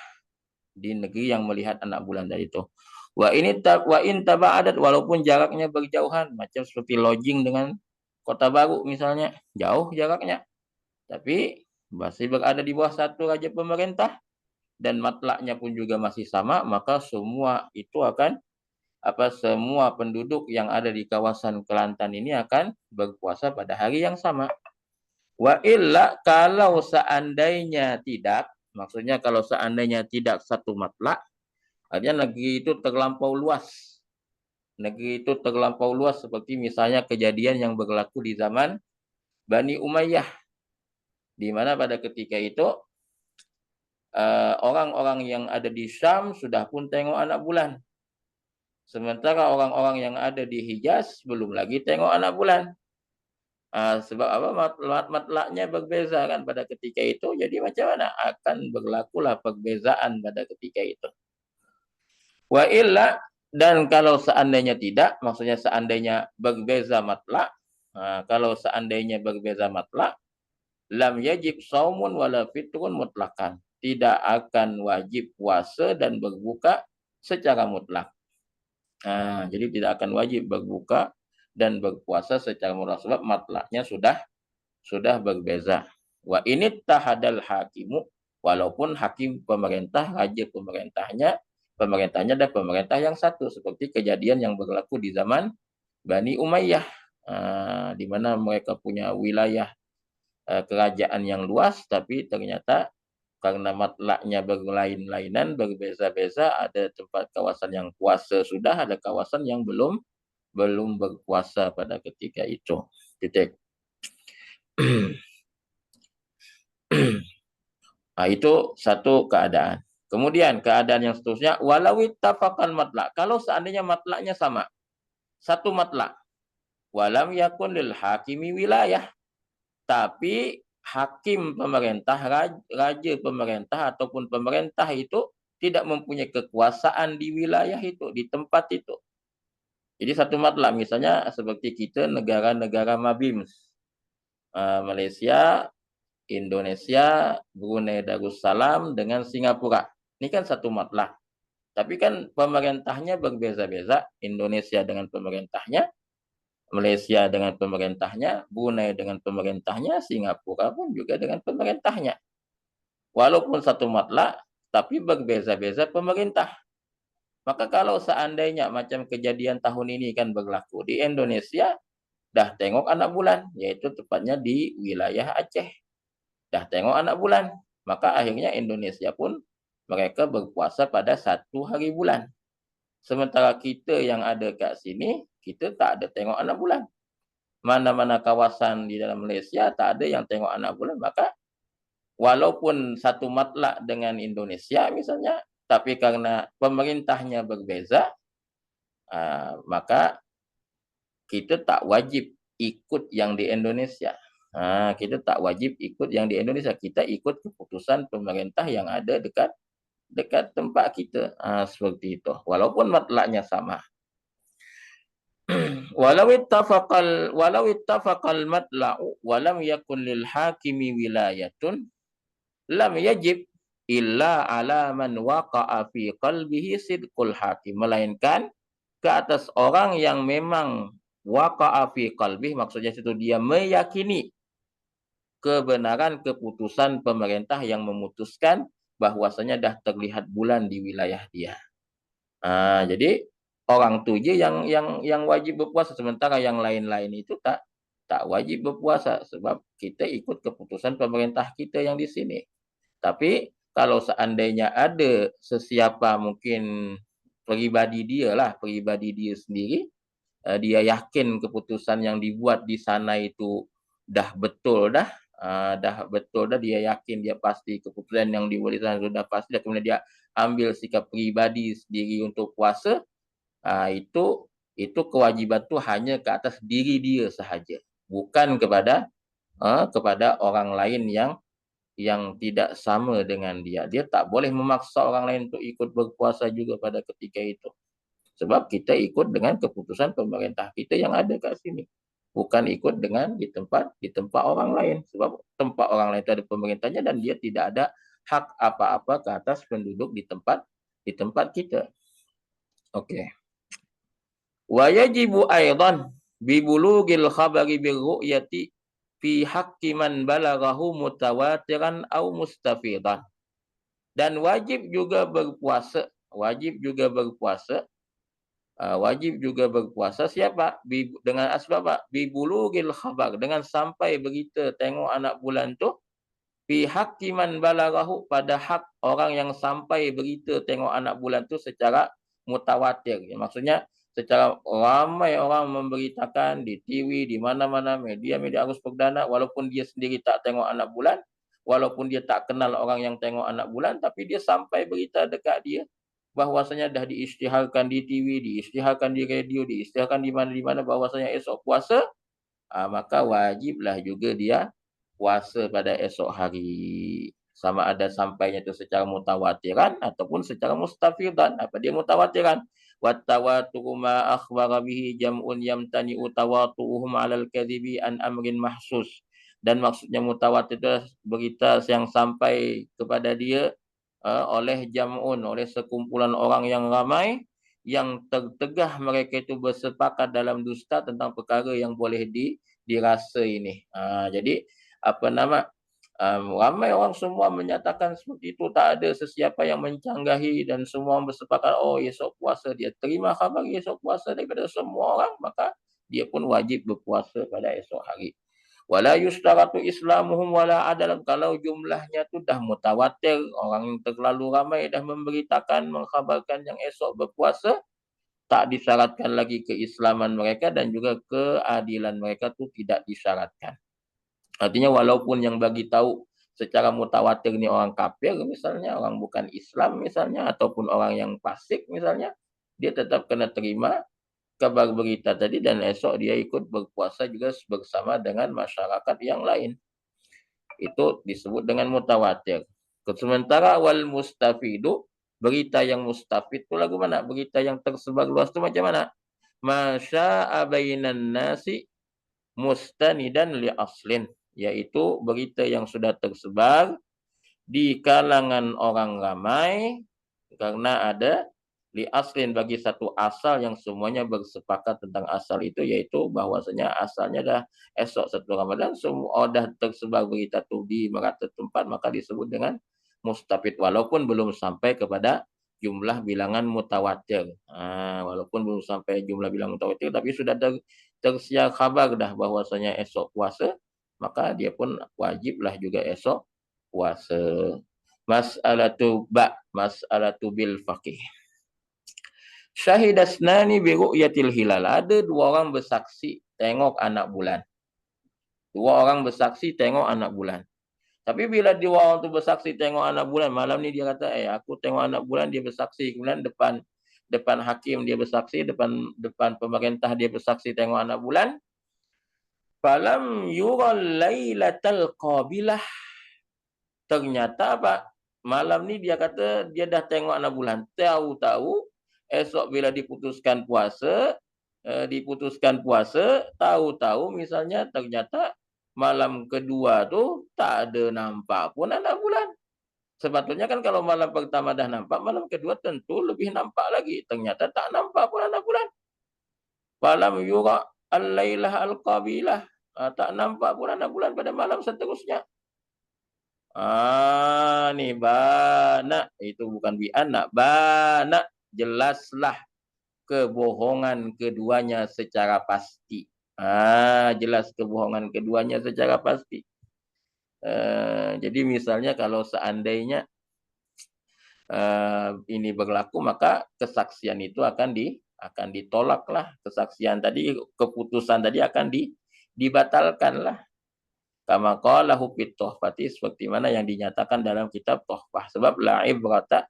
di negeri yang melihat anak bulan tadi itu. Wa in taba'adat, walaupun jaraknya berjauhan, macam seperti lodging dengan Kota Baru misalnya, jauh jaraknya. Tapi masih berada di bawah satu raja pemerintah dan matlaknya pun juga masih sama, maka semua itu akan semua penduduk yang ada di kawasan Kelantan ini akan berpuasa pada hari yang sama. Wa illa, kalau seandainya tidak, maksudnya kalau seandainya tidak satu matlak, artinya negeri itu terlampau luas. Negeri itu terlampau luas seperti misalnya kejadian yang berlaku di zaman Bani Umayyah, di mana pada ketika itu orang-orang yang ada di Syam sudah pun tengok anak bulan. Sementara orang-orang yang ada di Hijaz belum lagi tengok anak bulan. Sebab apa? Matlaknya berbeza kan pada ketika itu. Jadi macam mana? Akan berlakulah perbezaan pada ketika itu. Wa illa, dan kalau seandainya tidak, maksudnya seandainya berbeza matlak, kalau seandainya berbeza matlak, lam yajib saumun wala fitrun mutlakan. Tidak akan wajib puasa dan berbuka secara mutlak. Jadi tidak akan wajib berbuka dan berpuasa secara mutlak sebab matlaknya sudah berbeza. Wa ini tahadal hakimu, Walaupun hakim pemerintah, raja pemerintahnya dan pemerintah yang satu, seperti kejadian yang berlaku di zaman Bani Umayyah, di mana mereka punya wilayah kerajaan yang luas, tapi ternyata karena matlaknya berlain-lainan, berbeza-beza, ada tempat kawasan yang kuasa sudah, ada kawasan yang belum berkuasa pada ketika itu. Titik. Itu satu keadaan. Kemudian keadaan yang seterusnya, walau ittafaqal matlak, kalau seandainya matlaknya sama, satu matlak, walam yakun lil hakimi wilayah, tapi hakim pemerintah, raja pemerintah ataupun pemerintah itu tidak mempunyai kekuasaan di wilayah itu, di tempat itu. Jadi satu matlak, misalnya seperti kita negara-negara Mabim, Malaysia, Indonesia, Brunei Darussalam dengan Singapura. Ini kan satu matlak. Tapi kan pemerintahnya berbeza-beza, Indonesia dengan pemerintahnya, Malaysia dengan pemerintahnya, Brunei dengan pemerintahnya, Singapura pun juga dengan pemerintahnya. Walaupun satu matlak, tapi berbeza-beza pemerintah. Maka kalau seandainya macam kejadian tahun ini kan berlaku di Indonesia, dah tengok anak bulan, yaitu tepatnya di wilayah Aceh. Dah tengok anak bulan, maka akhirnya Indonesia pun mereka berpuasa pada 1 hari bulan. Sementara kita yang ada kat sini, kita tak ada tengok anak bulan. Mana-mana kawasan di dalam Malaysia tak ada yang tengok anak bulan, maka walaupun satu matlak dengan Indonesia misalnya, tapi karena pemerintahnya berbeza, maka kita tak wajib ikut yang di Indonesia. Kita tak wajib ikut yang di Indonesia. Kita ikut keputusan pemerintah yang ada dekat tempat kita. Seperti itu. Walaupun matlaknya sama. Walau ittafaqal matla'u walam yakun lil hakimi wilayatun lam yajib illa ala man waqa'a fi qalbihi sidqul hakim, melainkan ke atas orang yang memang waqa'a fi qalbihi, maksudnya itu dia meyakini kebenaran keputusan pemerintah yang memutuskan bahwasanya dah terlihat bulan di wilayah dia. Jadi orang tu je yang wajib berpuasa, sementara yang lain-lain itu tak wajib berpuasa sebab kita ikut keputusan pemerintah kita yang di sini. Tapi kalau seandainya ada sesiapa, mungkin pribadi dia sendiri, dia yakin keputusan yang dibuat di sana itu dah betul dah, dia yakin, dia pasti keputusan yang dibuat di sana sudah pasti, dan kemudian dia ambil sikap pribadi sendiri untuk puasa, itu kewajiban tu hanya ke atas diri dia sahaja, bukan kepada orang lain yang tidak sama dengan dia. Dia tak boleh memaksa orang lain untuk ikut berpuasa juga pada ketika itu. Sebab kita ikut dengan keputusan pemerintah kita yang ada kat sini. Bukan ikut dengan di tempat orang lain. Sebab tempat orang lain itu ada pemerintahnya dan dia tidak ada hak apa-apa ke atas penduduk di tempat kita. Okey. Wa yajibu aidan bi bulughil khabari bil ru'yati fi haqqi man balaghahu mutawatiran au mustafidan. Dan wajib juga berpuasa siapa? Dengan asbab apa? Bi bulughil khabar, dengan sampai berita tengok anak bulan tu fi haqqi man balaghahu, pada hak orang yang sampai berita tengok anak bulan tu secara mutawatir. Maksudnya secara ramai orang memberitakan di TV, di mana-mana media arus perdana, walaupun dia sendiri tak tengok anak bulan, walaupun dia tak kenal orang yang tengok anak bulan, tapi dia sampai berita dekat dia bahwasanya dah diisytiharkan di TV, diisytiharkan di radio, diisytiharkan di mana-mana bahwasanya esok puasa, maka wajiblah juga dia puasa pada esok hari. Sama ada sampainya itu secara mutawatiran ataupun secara mustafidan. Apa dia mutawatiran? Wattawaturu ma akhbara bihi jam'un yamtani'u tawatu'uhum 'alal kadhibi an amrin mahsus. Dan maksudnya mutawatir itu berita yang sampai kepada dia oleh jam'un, oleh sekumpulan orang yang ramai yang tertegah mereka itu bersepakat dalam dusta tentang perkara yang boleh dirasa ini. Jadi Ramai orang semua menyatakan seperti itu, tak ada sesiapa yang mencanggahi dan semua bersepakat, oh esok puasa, dia terima khabar esok puasa daripada semua orang, maka dia pun wajib berpuasa pada esok hari. Wala yustaratu islamuhum wala adalah, kalau jumlahnya tu dah mutawatir, orang yang terlalu ramai dah memberitakan, mengkhabarkan yang esok berpuasa, tak disyaratkan lagi keislaman mereka dan juga keadilan mereka tu tidak disyaratkan. Artinya walaupun yang bagi tahu secara mutawatir ni orang kafir misalnya, orang bukan Islam misalnya, ataupun orang yang fasik misalnya, dia tetap kena terima kabar berita tadi dan esok dia ikut berpuasa juga bersama dengan masyarakat yang lain. Itu disebut dengan mutawatir. Sementara wal mustafidu, berita yang mustafid itu lagu mana? Berita yang tersebar luas itu macam mana? Masya'a bainan nasi mustanidan li aslin, yaitu berita yang sudah tersebar di kalangan orang ramai karena ada li aslin, bagi satu asal yang semuanya bersepakat tentang asal itu, yaitu bahwasanya asalnya dah esok 1 Ramadan, semua dah tersebar berita tu di merata tempat, maka disebut dengan mustafid walaupun belum sampai kepada jumlah bilangan mutawatir. Walaupun belum sampai jumlah bilangan mutawatir, tapi sudah tersiar khabar dah bahwasanya esok puasa, maka dia pun wajiblah juga esok puasa. Mas'alatu bil faqih. Syahidasnani bi ru'yatil hilal. Ada 2 orang bersaksi tengok anak bulan. 2 orang bersaksi tengok anak bulan. Tapi bila 2 orang tu bersaksi tengok anak bulan, malam ni dia kata, aku tengok anak bulan, dia bersaksi. Kemudian depan hakim dia bersaksi, depan pemerintah dia bersaksi tengok anak bulan. Falam yural lailatal qabilah. Ternyata apa? Malam ni dia kata dia dah tengok anak bulan. Tahu-tahu esok bila diputuskan puasa, tahu-tahu misalnya ternyata malam kedua tu tak ada nampak pun anak bulan. Sebetulnya kan kalau malam pertama dah nampak, malam kedua tentu lebih nampak lagi. Ternyata tak nampak pun anak bulan. Falam yura al-lailah al-qabilah. Tak nampak pun anak bulan pada malam seterusnya. Ni bana, itu bukan bi anak, bana, jelaslah kebohongan keduanya secara pasti. Jelas kebohongan keduanya secara pasti. Jadi misalnya kalau seandainya ini berlaku, maka kesaksian itu akan ditolak lah. Kesaksian tadi, keputusan tadi akan dibatalkan lah. Kama qalahu fit tuhfati, seperti mana yang dinyatakan dalam kitab Tuhfah. Sebab la ibrata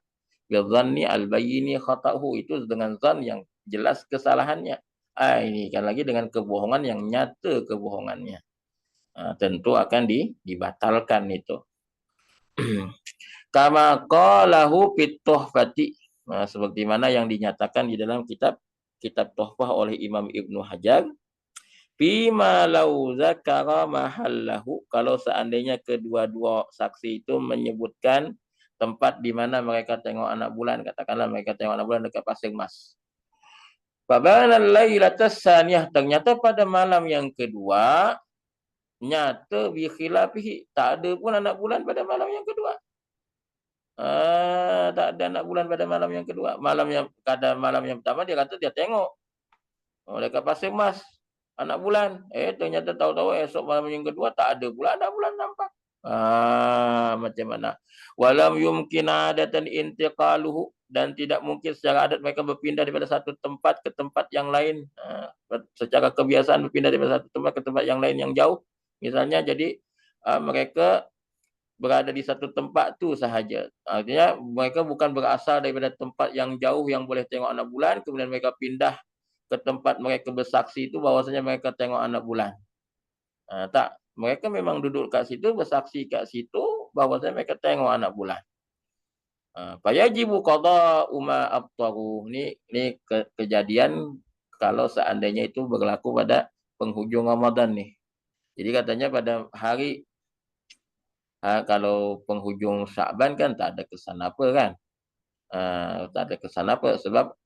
bidzanni al-bayini khata'hu, itu dengan zan yang jelas kesalahannya. Ini kan lagi dengan kebohongan yang nyata kebohongannya. Tentu akan dibatalkan itu. Kama qalahu fit tuhfati, seperti mana yang dinyatakan di dalam kitab Tuhfah oleh Imam Ibnu Hajar. Bima lau zakara mahallahu, kalau seandainya kedua-dua saksi itu menyebutkan tempat di mana mereka tengok anak bulan, katakanlah mereka tengok anak bulan dekat Pasir Mas. Fabanal lailatas saniyah, ternyata pada malam yang kedua nyata bi khilafihi, tak ada pun anak bulan pada malam yang kedua. Tak ada anak bulan pada malam yang kedua. Malam yang pertama dia kata dia tengok dekat Pasir Mas anak bulan. Ternyata tahu-tahu esok malam yang kedua tak ada pula anak bulan nampak. Macam mana? Walam yumkin adatan intiqaluhu, dan tidak mungkin secara adat mereka berpindah daripada satu tempat ke tempat yang lain. Secara kebiasaan berpindah daripada satu tempat ke tempat yang lain yang jauh. Misalnya jadi mereka berada di satu tempat tu sahaja. Artinya mereka bukan berasal daripada tempat yang jauh yang boleh tengok anak bulan, kemudian mereka pindah ke tempat mereka bersaksi itu bahwasanya mereka tengok anak bulan. Tak, mereka memang duduk kat situ, bersaksi kat situ bahwasanya mereka tengok anak bulan. Fayajibu qada'u ma abtaru. Ini kejadian kalau seandainya itu berlaku pada penghujung Ramadan nih. Jadi katanya pada hari kalau penghujung Sya'ban kan tak ada kesan apa kan. Tak ada kesan apa sebab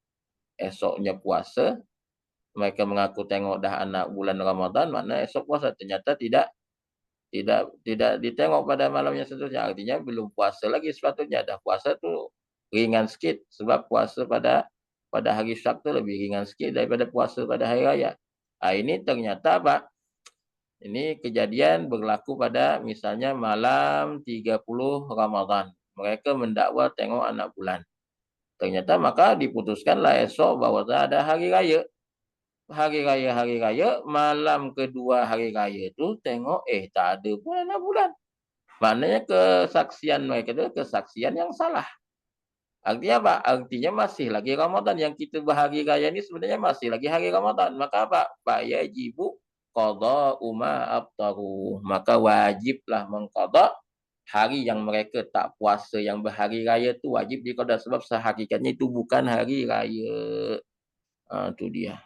esoknya puasa, mereka mengaku tengok dah anak bulan Ramadan, makna esok puasa. Ternyata tidak tidak ditengok pada malam yang seterusnya, artinya belum puasa lagi sepatutnya. Dah puasa tu ringan sikit sebab puasa pada hari Syak tu lebih ringan sikit daripada puasa pada hari raya. Ini ternyata apa? Ini kejadian berlaku pada misalnya malam 30 Ramadan. Mereka mendakwa tengok anak bulan. Ternyata maka diputuskanlah esok bahawa ada hari raya. Hari raya, malam kedua hari raya tu tengok tak ada pun anak bulan. Maknanya kesaksian mereka itu kesaksian yang salah. Artinya apa? Artinya masih lagi Ramadan. Yang kita berhari raya ni sebenarnya masih lagi hari Ramadan. Maka apa? Fayajibu qada'u ma aftaru. Maka wajiblah mengqada' hari yang mereka tak puasa, yang berhari raya tu wajib diqada sebab sehakikatnya itu bukan hari raya. Tu dia.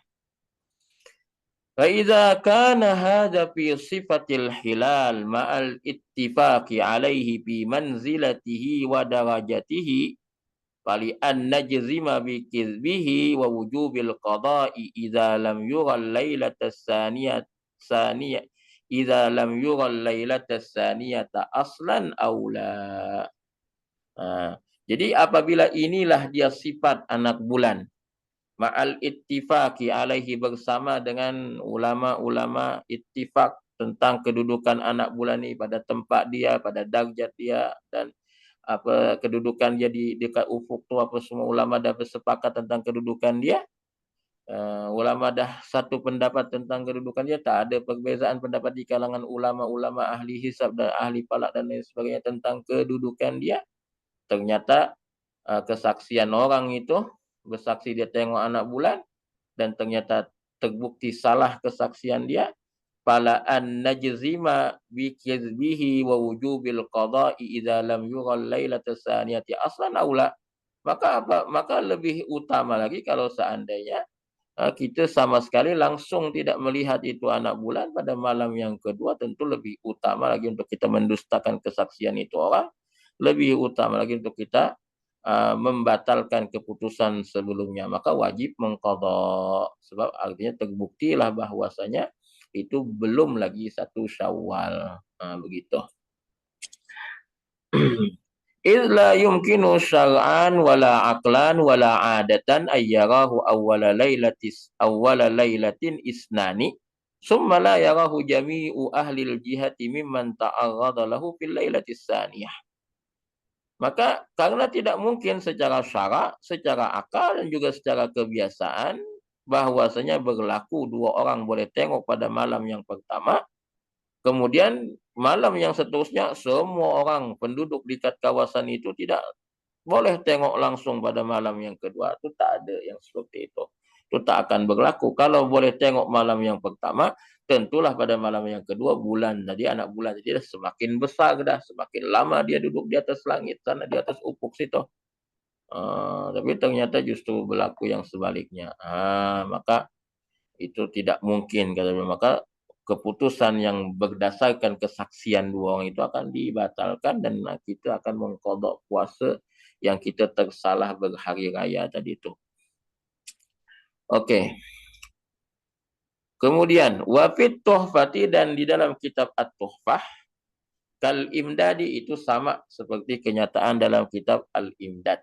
فإذا كان هذا في صفة الحلال مع الاتفاق عليه بمنزلته ودرجته فلأن نجزم بكذبه ووجوب القضاء إذا لم يرى الليلة الثانية إذا لم يرى الليلة الثانية أصلا أو لا. Jadi apabila inilah dia sifat anak bulan, ma'al ittifaqi alaihi, bersama dengan ulama-ulama ittifaq tentang kedudukan anak bulan ni pada tempat dia, pada darjat dia, dan apa kedudukan dia di dekat ufuk tu, apa semua ulama dah bersepakat tentang kedudukan dia. Ulama dah satu pendapat tentang kedudukan dia, tak ada perbezaan pendapat di kalangan ulama-ulama ahli hisab dan ahli falak dan lain sebagainya tentang kedudukan dia. Ternyata kesaksian orang itu bersaksi dia tengok anak bulan dan ternyata terbukti salah kesaksian dia, fala an najzima bi kizbihi wa wujubil qada'i idza lam yura al-lailata tsaniyati aslan aula. Maka apa? Maka lebih utama lagi kalau seandainya kita sama sekali langsung tidak melihat itu anak bulan pada malam yang kedua, tentu lebih utama lagi untuk kita mendustakan kesaksian itu orang, lebih utama lagi untuk kita membatalkan keputusan sebelumnya. Maka wajib mengqadha sebab artinya terbuktilah bahwasanya itu belum lagi 1 Syawal. Begitu. إذ لا يمكن شرعا ولا عقلا ولا عادة أن يراه أول ليلة إثنان ثم لا يراه جميع أهل الجهة ممن تعرض له في الليلة الثانية. Maka karena tidak mungkin secara syarak, secara akal dan juga secara kebiasaan bahwasanya berlaku 2 orang boleh tengok pada malam yang pertama, kemudian malam yang seterusnya semua orang penduduk di kawasan itu tidak boleh tengok langsung pada malam yang kedua. Itu tak ada yang seperti itu. Itu tak akan berlaku. Kalau boleh tengok malam yang pertama, tentulah pada malam yang kedua bulan tadi, anak bulan tadi dah semakin besar dah, semakin lama dia duduk di atas langit sana, di atas ufuk situ. Tapi ternyata justru berlaku yang sebaliknya. Maka itu tidak mungkin, kata beliau. Maka keputusan yang berdasarkan kesaksian 2 orang itu akan dibatalkan dan kita akan mengqadha puasa yang kita tersalah berhari raya tadi itu. Okey. Kemudian wafit tuhfati, dan di dalam kitab At-Tuhfah, kal imdadi, itu sama seperti kenyataan dalam kitab Al-Imdad.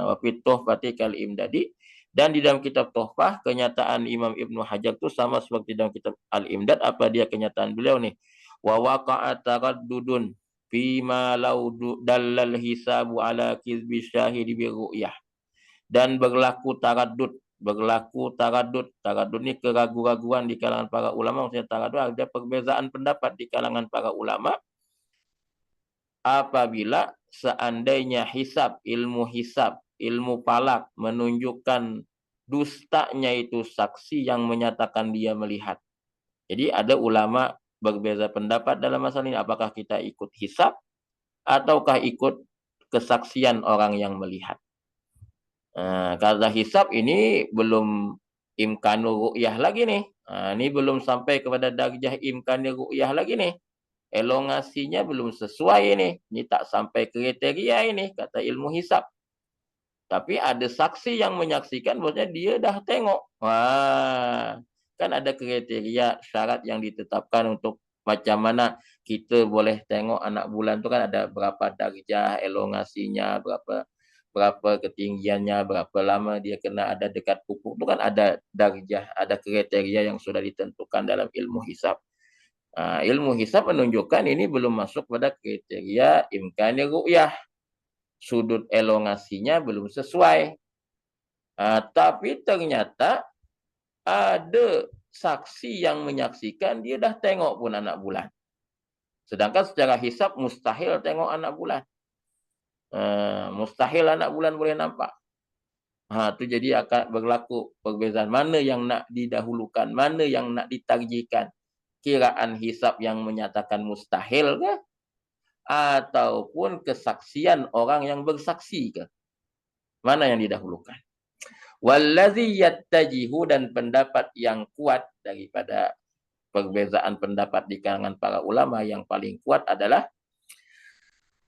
Wafit tuhfati kal imdadi, dan di dalam kitab Tuhfah kenyataan Imam Ibnu Hajar itu sama seperti dalam kitab Al-Imdad. Apa dia kenyataan beliau nih? Wa waqa'a taraddudun fima law dallal hisabu ala kizbi syahidi bi ru'yah. Dan berlaku taraddud. Taraddud ni keraguan-raguan di kalangan para ulama. Maksudnya taraddud ada perbezaan pendapat di kalangan para ulama apabila seandainya ilmu falak menunjukkan dustanya itu saksi yang menyatakan dia melihat. Jadi ada ulama berbeza pendapat dalam masalah ini, apakah kita ikut hisab ataukah ikut kesaksian orang yang melihat. Karena hisab ini belum imkanul ru'yah lagi nih. Ini belum sampai kepada darjah imkanul ru'yah lagi nih. Elongasinya belum sesuai ini. Ini tak sampai kriteria ini, kata ilmu hisab. Tapi ada saksi yang menyaksikan bahwasanya dia dah tengok. Kan ada kriteria syarat yang ditetapkan untuk macam mana kita boleh tengok anak bulan tu kan ada berapa darjah elongasinya, berapa ketinggiannya, berapa lama dia kena ada dekat pupuk tu kan ada darjah, ada kriteria yang sudah ditentukan dalam ilmu hisab. Ilmu hisab menunjukkan ini belum masuk pada kriteria imkani ru'yah. Sudut elongasinya belum sesuai. Tapi ternyata ada saksi yang menyaksikan dia dah tengok pun anak bulan. Sedangkan secara hisab mustahil tengok anak bulan. Mustahil anak bulan boleh nampak. Tu jadi akan berlaku perbezaan mana yang nak didahulukan, mana yang nak ditarjikan. Kiraan hisab yang menyatakan mustahil ke? Ataupun kesaksian orang yang bersaksi ke? Mana yang didahulukan? Wallazi yattajihu, dan pendapat yang kuat daripada perbezaan pendapat di kalangan para ulama yang paling kuat adalah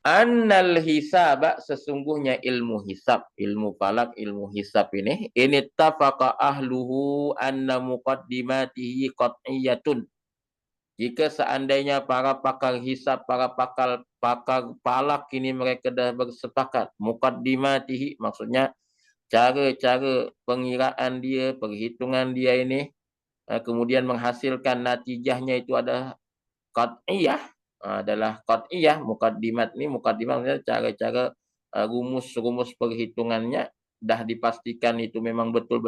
annal hisaba, sesungguhnya ilmu hisab, ilmu falak, ilmu hisab ini tafaqa ahluhu anna muqaddimatihi qat'iyatun. Jika seandainya para pakar hisab, para pakar falak ini mereka dah bersepakat, muqaddimatihi maksudnya cara-cara pengiraan dia, perhitungan dia ini, kemudian menghasilkan natijahnya itu adalah qat'iyah, muqaddimat ni, muqaddimah cara-cara rumus-rumus perhitungannya dah dipastikan itu memang betul,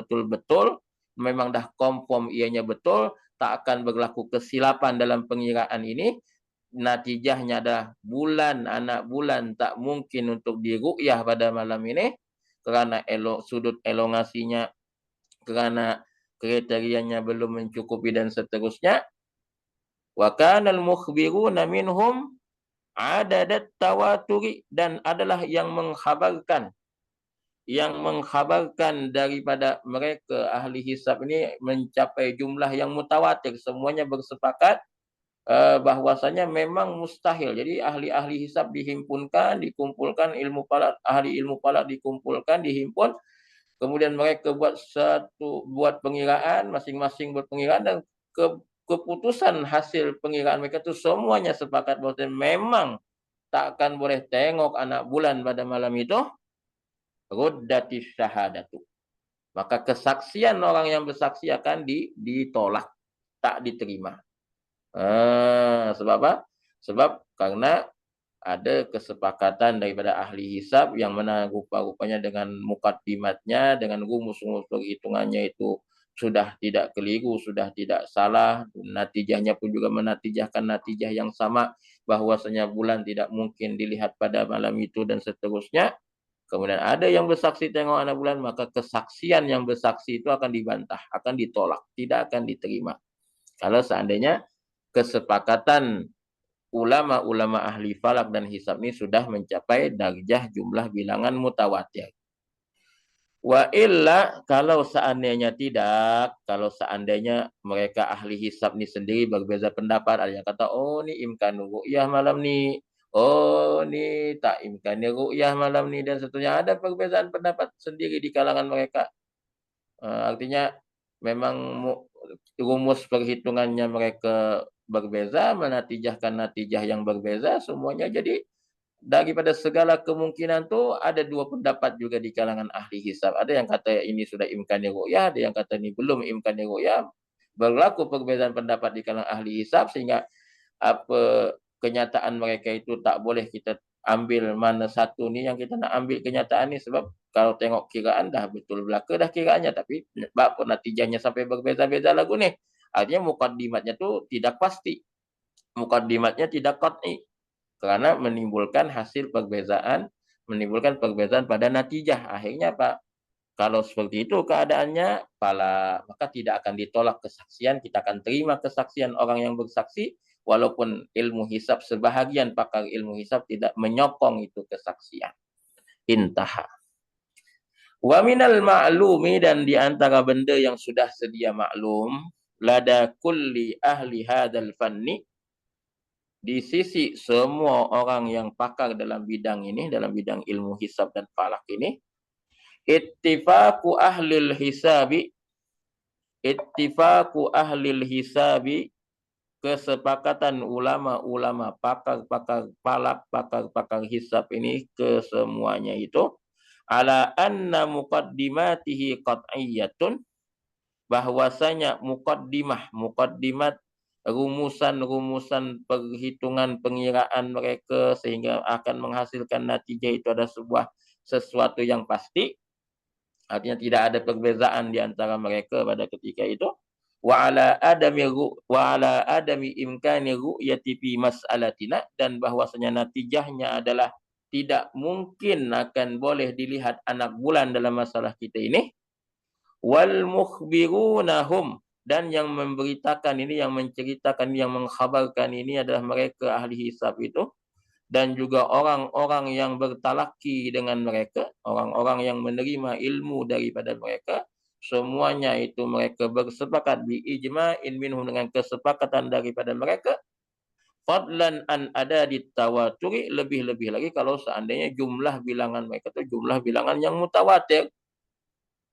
memang dah confirm ianya betul, tak akan berlaku kesilapan dalam pengiraan ini. Natijahnya adalah bulan, anak bulan tak mungkin untuk diru'yah pada malam ini kerana sudut elongasinya, kerana kriterianya belum mencukupi dan seterusnya. Wa kanal mukhbiruna minhum adadat tawaturi, dan adalah yang mengkhabarkan daripada mereka ahli hisab ini mencapai jumlah yang mutawatir. Semuanya bersepakat bahwasanya memang mustahil. Jadi ahli-ahli hisab dikumpulkan, ahli ilmu falak dikumpulkan, dihimpun, kemudian mereka buat pengiraan, masing-masing buat pengiraan, dan keputusan hasil pengiraan mereka itu semuanya sepakat bahawa memang tak akan boleh tengok anak bulan pada malam itu. Ruddatis syahadatu, maka kesaksian orang yang bersaksi akan ditolak, tak diterima. Sebab apa? Sebab karena ada kesepakatan daripada ahli hisab yang mana rupa-rupanya dengan mukaddimatnya, dengan rumus-rumus perhitungannya itu sudah tidak keliru, sudah tidak salah. Natijahnya pun juga menatijahkan natijah yang sama, bahwasanya bulan tidak mungkin dilihat pada malam itu dan seterusnya. Kemudian ada yang bersaksi tengok anak bulan, maka kesaksian yang bersaksi itu akan dibantah, akan ditolak, tidak akan diterima. Kalau seandainya kesepakatan ulama-ulama ahli falak dan hisab ini sudah mencapai darjah jumlah bilangan mutawatir. Wa illa, kalau seandainya tidak, kalau seandainya mereka ahli hisab ni sendiri berbeza pendapat, ada yang kata, oh ni imkan ru'yah malam ni, oh ni tak imkan ru'yah malam ni, dan seterusnya. Ada perbezaan pendapat sendiri di kalangan mereka. Artinya memang rumus perhitungannya mereka berbeza, menatijahkan natijah yang berbeza semuanya. Jadi daripada segala kemungkinan tu ada dua pendapat juga di kalangan ahli hisab. Ada yang kata ini sudah imkani ru'yah, ada yang kata ini belum imkani ru'yah. Berlaku perbezaan pendapat di kalangan ahli hisab sehingga apa kenyataan mereka itu tak boleh kita ambil mana satu ni yang kita nak ambil kenyataan ni, sebab kalau tengok kiraan dah betul belaka dah kiraannya, tapi apa natijahnya sampai berbeza-beza lagu ni. Artinya mukaddimatnya tu tidak pasti. Mukaddimatnya tidak qat'i. Kerana menimbulkan hasil perbezaan, menimbulkan perbezaan pada natijah. Akhirnya apa? Kalau seperti itu keadaannya, maka tidak akan ditolak kesaksian. Kita akan terima kesaksian orang yang bersaksi, walaupun ilmu hisab, sebahagian pakar ilmu hisab tidak menyokong itu kesaksian. Intaha. Wa minal ma'lumi, dan di antara benda yang sudah sedia maklum, lada kulli ahli hadal fanni, di sisi semua orang yang pakar dalam bidang ini, dalam bidang ilmu hisab dan falak ini, ittifaqu ahlil hisabi, kesepakatan ulama-ulama, pakar-pakar falak, pakar-pakar hisab ini kesemuanya itu ala anna muqaddimatihi qat'iyyatun, bahwasanya mukaddimat rumusan-rumusan perhitungan pengiraan mereka sehingga akan menghasilkan natijah itu ada sesuatu yang pasti. Artinya tidak ada perbezaan di antara mereka pada ketika itu. Wa ala adami imkani ru'yati fi mas'alatina, dan bahwasanya natijahnya adalah tidak mungkin akan boleh dilihat anak bulan dalam masalah kita ini. Wal mukhbirunahum, dan yang memberitakan ini, yang menceritakan, yang mengkhabarkan ini adalah mereka ahli hisab itu, dan juga orang-orang yang bertalaki dengan mereka, orang-orang yang menerima ilmu daripada mereka, semuanya itu mereka bersepakat bi ijma'in minhum, dengan kesepakatan daripada mereka, fadlan an ada di tawaturi, lebih-lebih lagi kalau seandainya jumlah bilangan mereka itu jumlah bilangan yang mutawatir.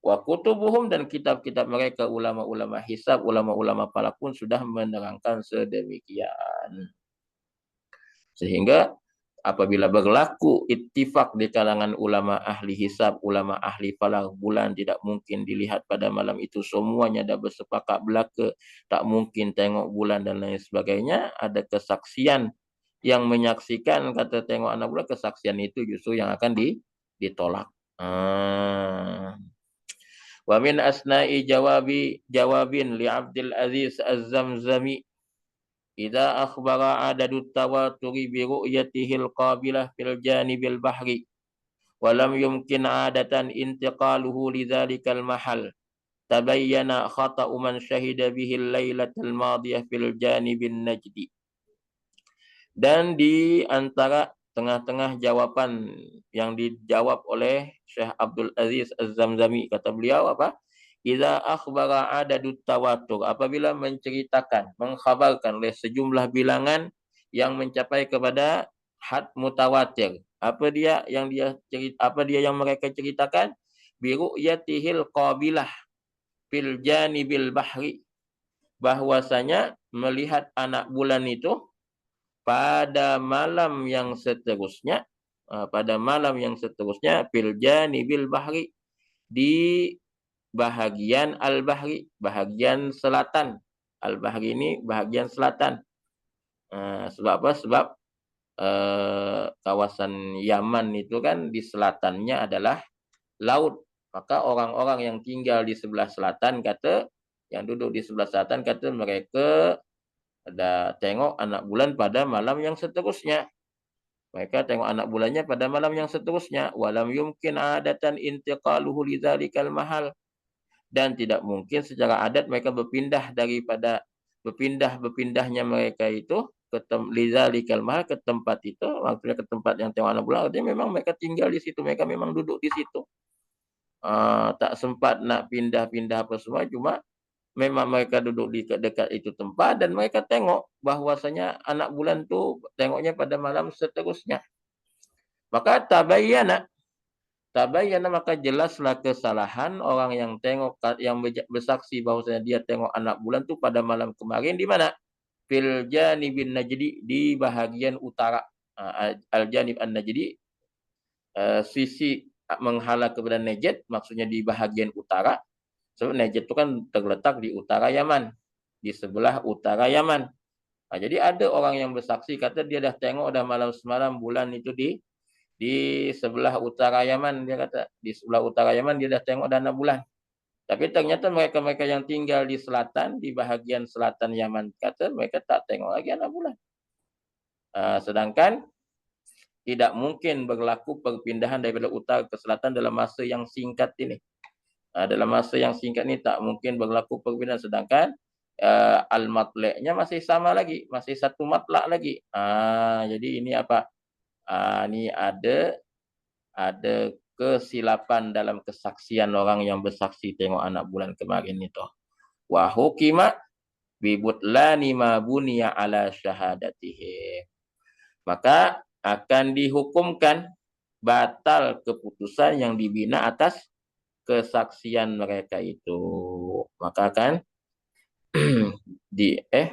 Wa kutubuhum, dan kitab-kitab mereka ulama-ulama hisab, ulama-ulama falak pun sudah menerangkan sedemikian. Sehingga apabila berlaku ittifaq di kalangan ulama ahli hisab, ulama ahli falak, bulan tidak mungkin dilihat pada malam itu, semuanya dah bersepakat belaka tak mungkin tengok bulan dan lain sebagainya, ada kesaksian yang menyaksikan kata tengok anak bulan, kesaksian itu justru yang akan ditolak. Wa min asna'i jawabin li Abdul Aziz Az-Zamzami idza akhbara adadut tawaturi bi ru'yatihil qabilah fil janibil bahri wa lam yumkin adatan intiqaluhu lidzalikal mahal tabayyana khata'u man syahida bihil lailatal madiyah fil janibin najdi. Dan di antara tengah-tengah jawaban yang dijawab oleh Syekh Abdul Aziz Az-Zamzami, kata beliau apa? Idza akhbara adadut tawatur, apabila menceritakan, mengkhabarkan oleh sejumlah bilangan yang mencapai kepada had mutawatir. Apa dia yang mereka ceritakan? Bi ru'yatihil qabilah fil janibil bahri, bahwasanya melihat anak bulan itu pada malam yang seterusnya, fil janibil bahri, di bahagian al-bahri, bahagian selatan. Al-bahri ini bahagian selatan. Sebab apa? Sebab kawasan Yaman itu kan di selatannya adalah laut. Maka orang-orang yang tinggal di sebelah selatan yang duduk di sebelah selatan kata mereka ada tengok anak bulan pada malam yang seterusnya. Mereka tengok anak bulannya pada malam yang seterusnya. Walam yumkin adatan intiqaluhu lidzalikal mahal, dan tidak mungkin secara adat mereka berpindahnya mereka itu ke lidzalikal mahal, ke tempat itu, maksudnya ke tempat yang tengok anak bulan, artinya memang mereka tinggal di situ, mereka memang duduk di situ. Tak sempat nak pindah-pindah apa semua, cuma memang mereka duduk di dekat itu tempat dan mereka tengok bahwasanya anak bulan tu tengoknya pada malam seterusnya. Maka tabayyana, maka jelaslah kesalahan orang yang tengok, yang bersaksi bahwasanya dia tengok anak bulan tu pada malam kemarin di mana? Fil janibin najdi, di bahagian utara. Al-janib an-najdi, sisi menghala kepada Najd, maksudnya di bahagian utara. Sebab Najd itu kan terletak di utara Yaman, di sebelah utara Yaman. Jadi ada orang yang bersaksi kata dia dah tengok dah malam semalam bulan itu di sebelah utara Yaman. Dia kata di sebelah utara Yaman dia dah tengok dah anak bulan. Tapi ternyata mereka-mereka yang tinggal di selatan, di bahagian selatan Yaman, kata mereka tak tengok lagi anak bulan. Sedangkan tidak mungkin berlaku perpindahan daripada utara ke selatan dalam masa yang singkat ini. Dalam masa yang singkat ini tak mungkin berlaku perpindahan. Sedangkan al-matla'nya masih sama lagi, masih satu matlak lagi. Jadi ini apa? Ini ada kesilapan dalam kesaksian orang yang bersaksi tengok anak bulan kemarin itu. Wa hukima bi butlani ma buniya ala syahadatihi. Maka akan dihukumkan batal keputusan yang dibina atas kesaksian mereka itu. Maka akan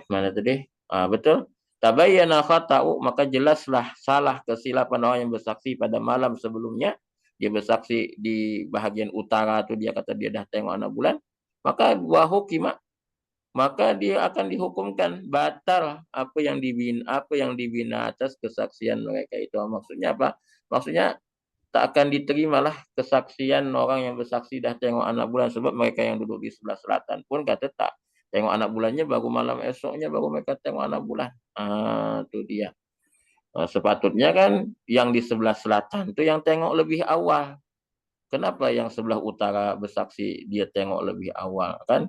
mana tadi? Betul? Tabayyana khata'u, maka jelaslah salah kesilapan orang yang bersaksi pada malam sebelumnya. Dia bersaksi di bahagian utara tu, dia kata dia dah tengok anak bulan. Maka wahukima, maka dia akan dihukumkan batal apa yang dibina atas kesaksian mereka itu. Maksudnya apa? Maksudnya tak akan diterimalah kesaksian orang yang bersaksi dah tengok anak bulan, sebab mereka yang duduk di sebelah selatan pun kata tak tengok anak bulannya, baru malam esoknya baru mereka tengok anak bulan. Tu dia. Sepatutnya kan yang di sebelah selatan tu yang tengok lebih awal. Kenapa yang sebelah utara bersaksi dia tengok lebih awal kan?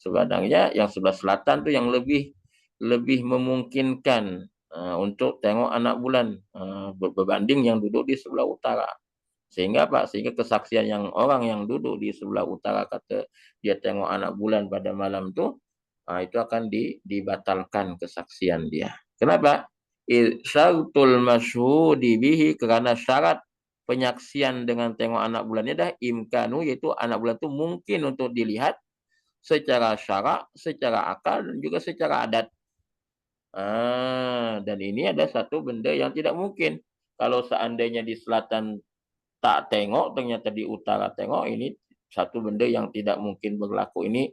Sebenarnya yang sebelah selatan tu yang lebih memungkinkan untuk tengok anak bulan berbanding yang duduk di sebelah utara. Sehingga apa? Sehingga kesaksian yang orang yang duduk di sebelah utara kata dia tengok anak bulan pada malam tu, itu akan dibatalkan kesaksian dia. Kenapa? Syaratul masyhudi bihi, kerana syarat penyaksian dengan tengok anak bulannya dah imkanu, iaitu anak bulan tu mungkin untuk dilihat secara syarak, secara akal dan juga secara adat. Dan ini ada satu benda yang tidak mungkin. Kalau seandainya di selatan tak tengok, ternyata di utara tengok, ini satu benda yang tidak mungkin berlaku. Ini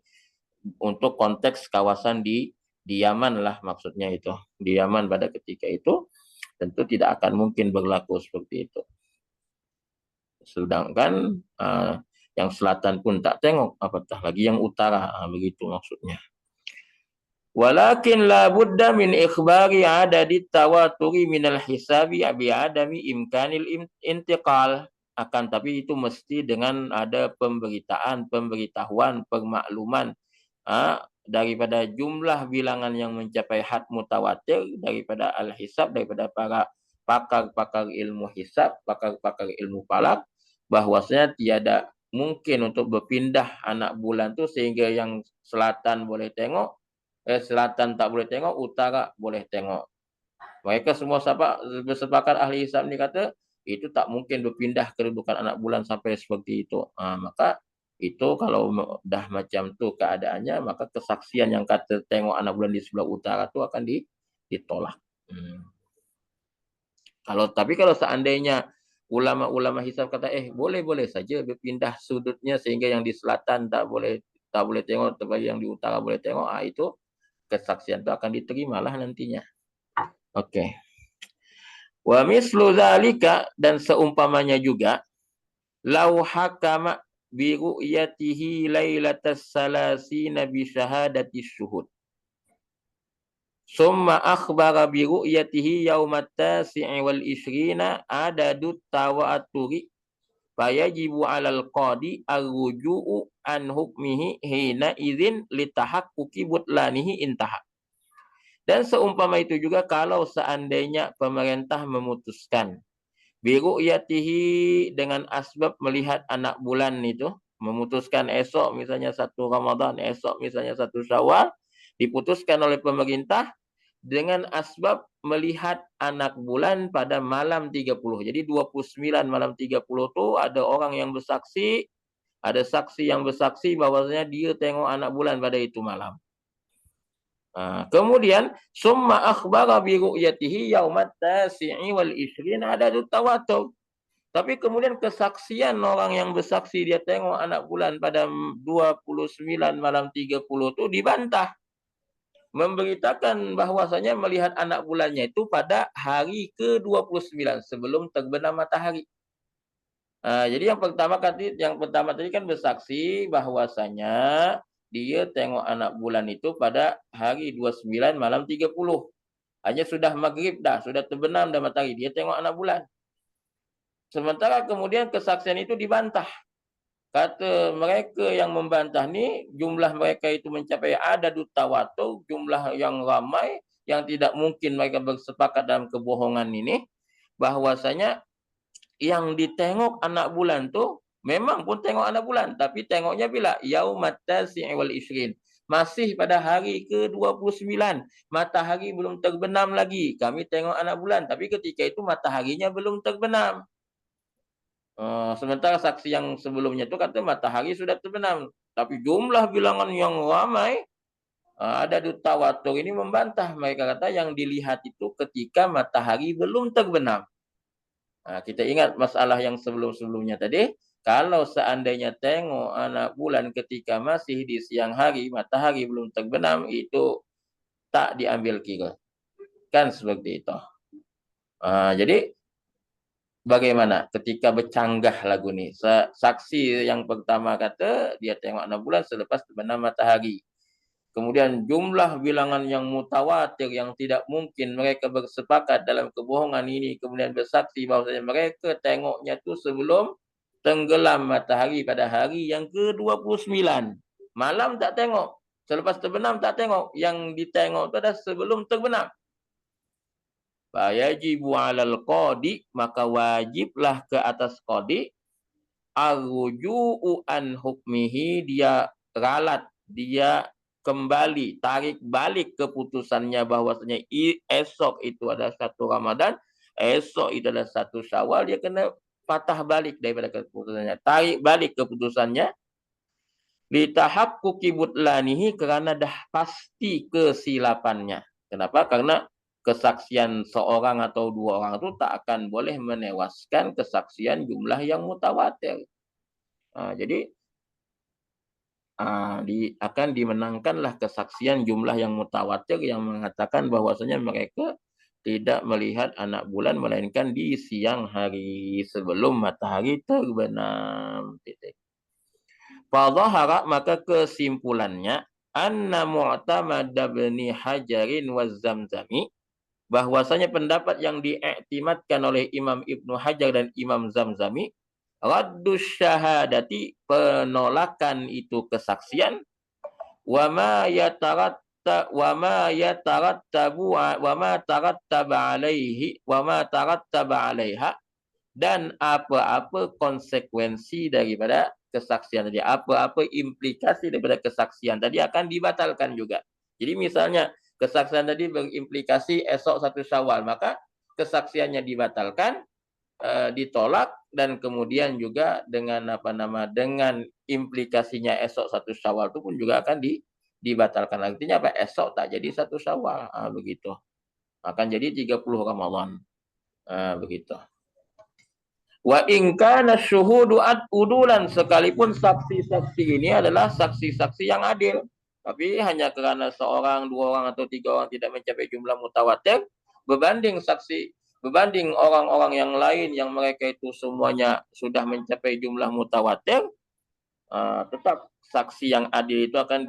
untuk konteks kawasan di Yaman lah maksudnya itu. Di Yaman pada ketika itu tentu tidak akan mungkin berlaku seperti itu. Sedangkan yang selatan pun tak tengok, apatah lagi yang utara, begitu maksudnya. Walakin la budda min ikhbari adadi tawaturi minal hisabi bi adami imkanil intiqal. Akan tapi itu mesti dengan ada pemberitahuan, permakluman daripada jumlah bilangan yang mencapai had mutawatir daripada al-hisab, daripada para pakar-pakar ilmu hisab, pakar-pakar ilmu falak, bahwasanya tiada mungkin untuk berpindah anak bulan tu sehingga yang selatan boleh tengok, selatan tak boleh tengok, utara boleh tengok. Mereka semua bersepakat, ahli hisab ni kata itu tak mungkin berpindah kedudukan anak bulan sampai seperti itu. Maka itu kalau dah macam tu keadaannya, maka kesaksian yang kata tengok anak bulan di sebelah utara tu akan ditolak. Tapi kalau seandainya ulama-ulama hisab kata boleh saja berpindah sudutnya sehingga yang di selatan tak boleh tengok, tapi yang di utara boleh tengok, itu kesaksian itu akan diterimalah nantinya. Okey. Wa mislu zalika, dan seumpamanya juga, lau hakama bi ru'yatihi lailatas salasina bi syahadati syuhud. Summa akhbara bi ru'yatihi yaumat tasi'i wal ishrina adadut tawaturi fayajibu 'alal qadi ar-ruju'u an hukmihi hina idzin litahaqquqi butlanihi intaha. Dan seumpama itu juga kalau seandainya pemerintah memutuskan bi ru'yatihi, dengan asbab melihat anak bulan itu, memutuskan esok misalnya 1 Ramadan, esok misalnya 1 Syawal, diputuskan oleh pemerintah dengan asbab melihat anak bulan pada malam 30. Jadi 29 malam 30 tu ada orang yang bersaksi, ada saksi yang bersaksi bahwasanya dia tengok anak bulan pada itu malam. Kemudian summa akhbara bi ru'yatihi yaumat tasi'i wal ishrin adadut tawatur. Tapi kemudian kesaksian orang yang bersaksi dia tengok anak bulan pada 29 malam 30 tu dibantah. Memberitakan bahwasanya melihat anak bulannya itu pada hari ke-29 sebelum terbenam matahari. Jadi yang pertama tadi kan bersaksi bahwasanya dia tengok anak bulan itu pada hari 29 malam 30. Hanya sudah maghrib dah, sudah terbenam dah matahari, dia tengok anak bulan. Sementara kemudian kesaksian itu dibantah. Kata mereka yang membantah ni, jumlah mereka itu mencapai adadut tawatur, jumlah yang ramai, yang tidak mungkin mereka bersepakat dalam kebohongan ini, bahwasanya yang ditengok anak bulan tu memang pun tengok anak bulan, tapi tengoknya bila yaumat tasi'i wal ishrin, masih pada hari ke-29, matahari belum terbenam lagi, kami tengok anak bulan, tapi ketika itu mataharinya belum terbenam. Sementara saksi yang sebelumnya itu kata matahari sudah terbenam, tapi jumlah bilangan yang ramai Ada tawatur ini membantah. Mereka kata yang dilihat itu ketika matahari belum terbenam. Kita ingat masalah yang sebelum-sebelumnya tadi. Kalau seandainya tengok anak bulan ketika masih di siang hari, matahari belum terbenam, itu tak diambil kira. Kan seperti itu. Jadi bagaimana ketika bercanggah lagu ni? Saksi yang pertama kata dia tengok anak bulan selepas terbenam matahari. Kemudian jumlah bilangan yang mutawatir yang tidak mungkin mereka bersepakat dalam kebohongan ini. Kemudian bersaksi bahawasanya mereka tengoknya tu sebelum tenggelam matahari pada hari yang ke-29. Malam tak tengok. Selepas terbenam tak tengok. Yang ditengok tu dah sebelum terbenam. Fayajibu 'alal qadi, maka wajiblah ke atas qadi arruju'u an hukmihi, dia ralat, dia kembali, tarik balik keputusannya bahwasanya esok itu adalah 1 Ramadan, esok itu adalah 1 Syawal, dia kena patah balik daripada keputusannya, tarik balik keputusannya li tahaqquqi butlanihi, kerana dah pasti kesilapannya. Kenapa? Karena kesaksian seorang atau 2 orang itu tak akan boleh menewaskan kesaksian jumlah yang mutawatir. Jadi akan dimenangkanlah kesaksian jumlah yang mutawatir yang mengatakan bahwasanya mereka tidak melihat anak bulan melainkan di siang hari sebelum matahari terbenam. Fadhahara, maka kesimpulannya anna mu'tamad ibn Hajarin wa Zamzami, bahwasanya pendapat yang diiktimadkan oleh Imam Ibnu Hajar dan Imam Zamzami, raddus syahadati, penolakan itu kesaksian, wa ma tarattaba alaiha, dan apa-apa konsekuensi daripada kesaksian tadi, apa-apa implikasi daripada kesaksian tadi akan dibatalkan juga. Jadi misalnya kesaksian tadi berimplikasi esok 1 Syawal, maka kesaksiannya dibatalkan, ditolak, dan kemudian juga dengan dengan implikasinya esok 1 Syawal itu pun juga akan dibatalkan. Artinya apa? Esok tak jadi 1 Syawal, begitu. Akan jadi 30 Ramadan. Begitu. Wa in kana syuhudu udulan, sekalipun saksi-saksi ini adalah saksi-saksi yang adil, tapi hanya kerana 1, 2 orang atau 3 orang tidak mencapai jumlah mutawatir, berbanding orang-orang yang lain yang mereka itu semuanya sudah mencapai jumlah mutawatir, tetap saksi yang adil itu akan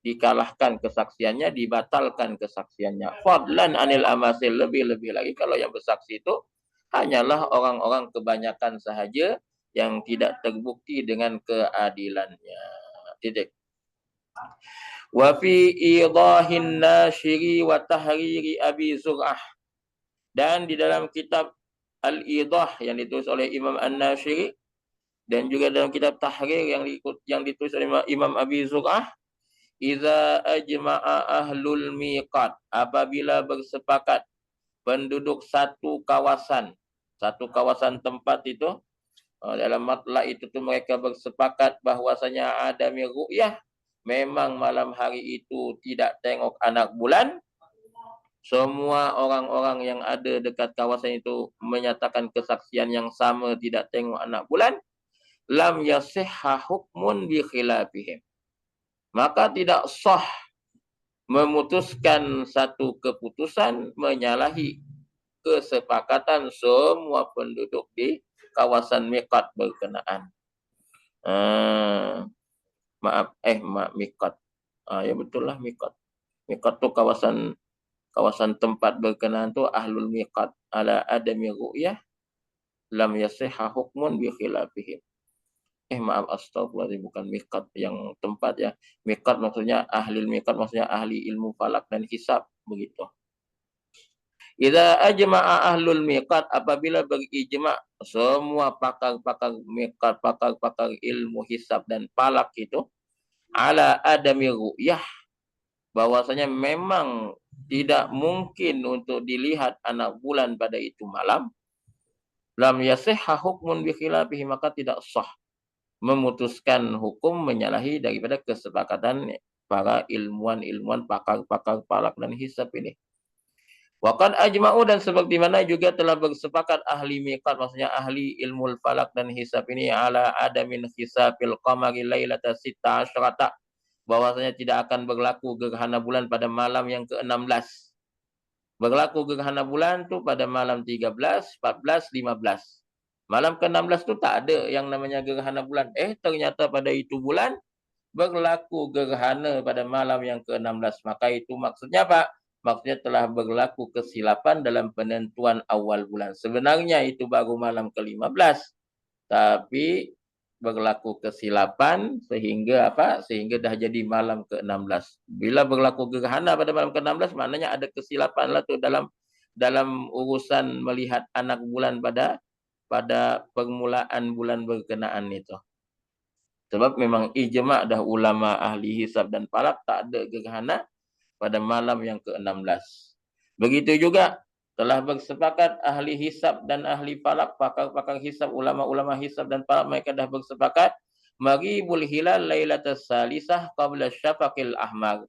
dikalahkan kesaksiannya, dibatalkan kesaksiannya. Fadlan anil amasil, lebih-lebih lagi kalau yang bersaksi itu hanyalah orang-orang kebanyakan sahaja yang tidak terbukti dengan keadilannya. Titik. Wa fi idahin nasyiri wa tahriri Abi Zur'ah, dan di dalam kitab Al-Idah yang ditulis oleh Imam An-Nasyiri, dan juga dalam kitab Tahrir yang ditulis oleh Imam Abi Zur'ah, iza ajma'a ahlul miqat, apabila bersepakat penduduk satu kawasan tempat itu, dalam matla itu tu mereka bersepakat bahwasanya ada ru'yah, memang malam hari itu tidak tengok anak bulan, semua orang-orang yang ada dekat kawasan itu menyatakan kesaksian yang sama, tidak tengok anak bulan, lam yasihha hukmun bi khilafihim, maka tidak sah memutuskan satu keputusan menyalahi kesepakatan semua penduduk di kawasan miqat berkenaan. Miqat. Ya betul lah, miqat. Miqat tu kawasan tempat berkenaan tu ahlul miqat ala adami ru'yah lam yasihha hukmun bi khilafihim. Astagfirullahaladzim, bukan miqat yang tempat ya. Miqat maksudnya ahli miqat, maksudnya ahli ilmu falak dan hisab, begitu. Idza ajma'a ahlul miqat, apabila berijma' semua pakar-pakar miqat, pakar-pakar ilmu hisab dan falak itu, ala adami ru'yah, bahwasanya memang tidak mungkin untuk dilihat anak bulan pada itu malam, lam yasihha hukmun bi khilafihi, maka tidak sah memutuskan hukum menyalahi daripada kesepakatan para ilmuwan-ilmuwan pakar-pakar falak dan hisab ini. Waqad ajma'u, dan seperti mana juga telah bersepakat ahli miqat, maksudnya ahli ilmu falak dan hisab ini, ala adamin hisabil qamari lailata sitta asyrata, bahwasanya tidak akan berlaku gerhana bulan pada malam yang ke-16. Berlaku gerhana bulan tu pada malam 13, 14, 15. Malam ke-16 tu tak ada yang namanya gerhana bulan. Ternyata pada itu bulan berlaku gerhana pada malam yang ke-16. Maka itu maksudnya apa? Maksudnya telah berlaku kesilapan dalam penentuan awal bulan. Sebenarnya itu baru malam ke-15. Tapi berlaku kesilapan sehingga apa? Sehingga dah jadi malam ke-16. Bila berlaku gerhana pada malam ke-16, maknanya ada kesilapan lah tu dalam urusan melihat anak bulan pada permulaan bulan berkenaan itu. Sebab memang ijma' dah ulama ahli hisab dan falak tak ada gerhana pada malam yang ke-16. Begitu juga telah bersepakat ahli hisab dan ahli falak, pakar-pakar hisab, ulama-ulama hisab dan falak, mereka dah bersepakat maghibul hilal lailatas salisah qabla syafaqil ahmar.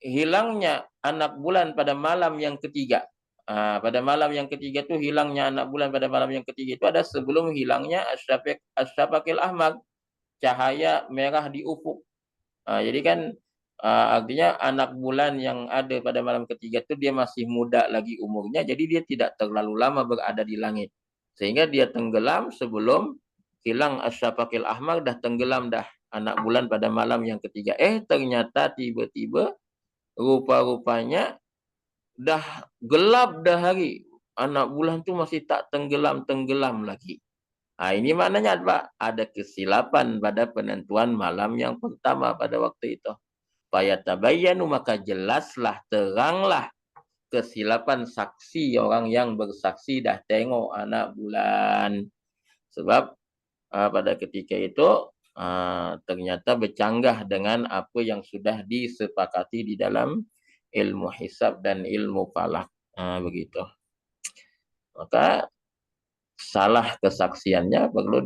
Hilangnya anak bulan pada malam yang ketiga. Pada malam yang ketiga tu hilangnya anak bulan pada malam yang ketiga itu ada sebelum hilangnya asyafaqil ahmar, cahaya merah di ufuk. Jadi kan artinya anak bulan yang ada pada malam ketiga itu dia masih muda lagi umurnya, jadi dia tidak terlalu lama berada di langit. Sehingga dia tenggelam sebelum hilang asyafaqil ahmar, dah tenggelam dah anak bulan pada malam yang ketiga. Ternyata tiba-tiba rupa-rupanya dah gelap dah hari. Anak bulan tu masih tak tenggelam lagi. Ini maknanya apa? Ada kesilapan pada penentuan malam yang pertama pada waktu itu. Fayatabayyanu, maka jelaslah, teranglah kesilapan saksi orang yang bersaksi dah tengok anak bulan. Sebab pada ketika itu ternyata bercanggah dengan apa yang sudah disepakati di dalam ilmu hisab dan ilmu falak. Begitu. Maka salah kesaksiannya perlu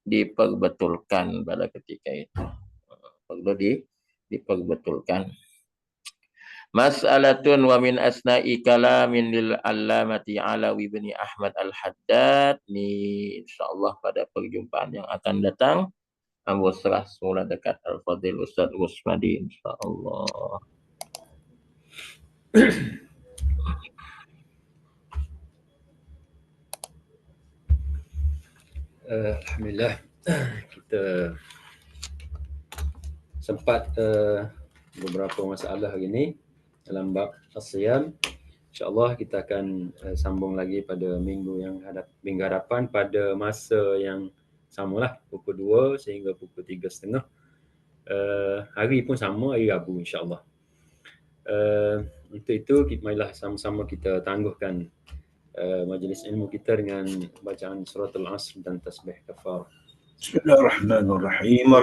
diperbetulkan pada ketika itu. Perlu diperbetulkan. Mas'alatun wa min asna'i kalamin lil allamati Alawi bin Ahmad al-Haddad. Ni insyaAllah pada perjumpaan yang akan datang. Ambo serah semula dekat Al-Fadhil Ustaz Rusmadi, insyaAllah. Alhamdulillah, kita sempat beberapa masalah hari ini dalam bab as-siyam. InsyaAllah kita akan sambung lagi pada minggu hadapan pada masa yang samalah, pukul 2 sehingga pukul 3.30. Hari pun sama, hari Rabu insyaAllah. Untuk itu, marilah sama-sama kita tangguhkan majlis ilmu kita dengan bacaan surat Al-Asr dan tasbih kafar. Bismillahirrahmanirrahim.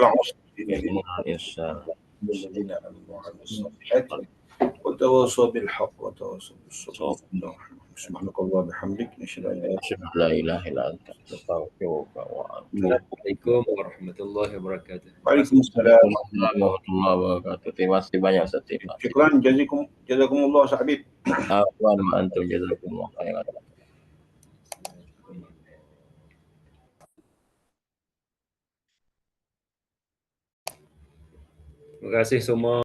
وتواصوا بالحق وتواصوا بالصبر. سبحانك اللهم وبحمدك نشهد أن لا إله إلا أنت نستغفرك ونتوب Assalamualaikum warahmatullahi wabarakatuh. Waalaikumsalam warahmatullahi wabarakatuh. Terima kasih banyak Ustaz. Syukran, jazakumullah Ustaz Habib. Afwan wa antum jazakumullah khairan. Terima kasih semua.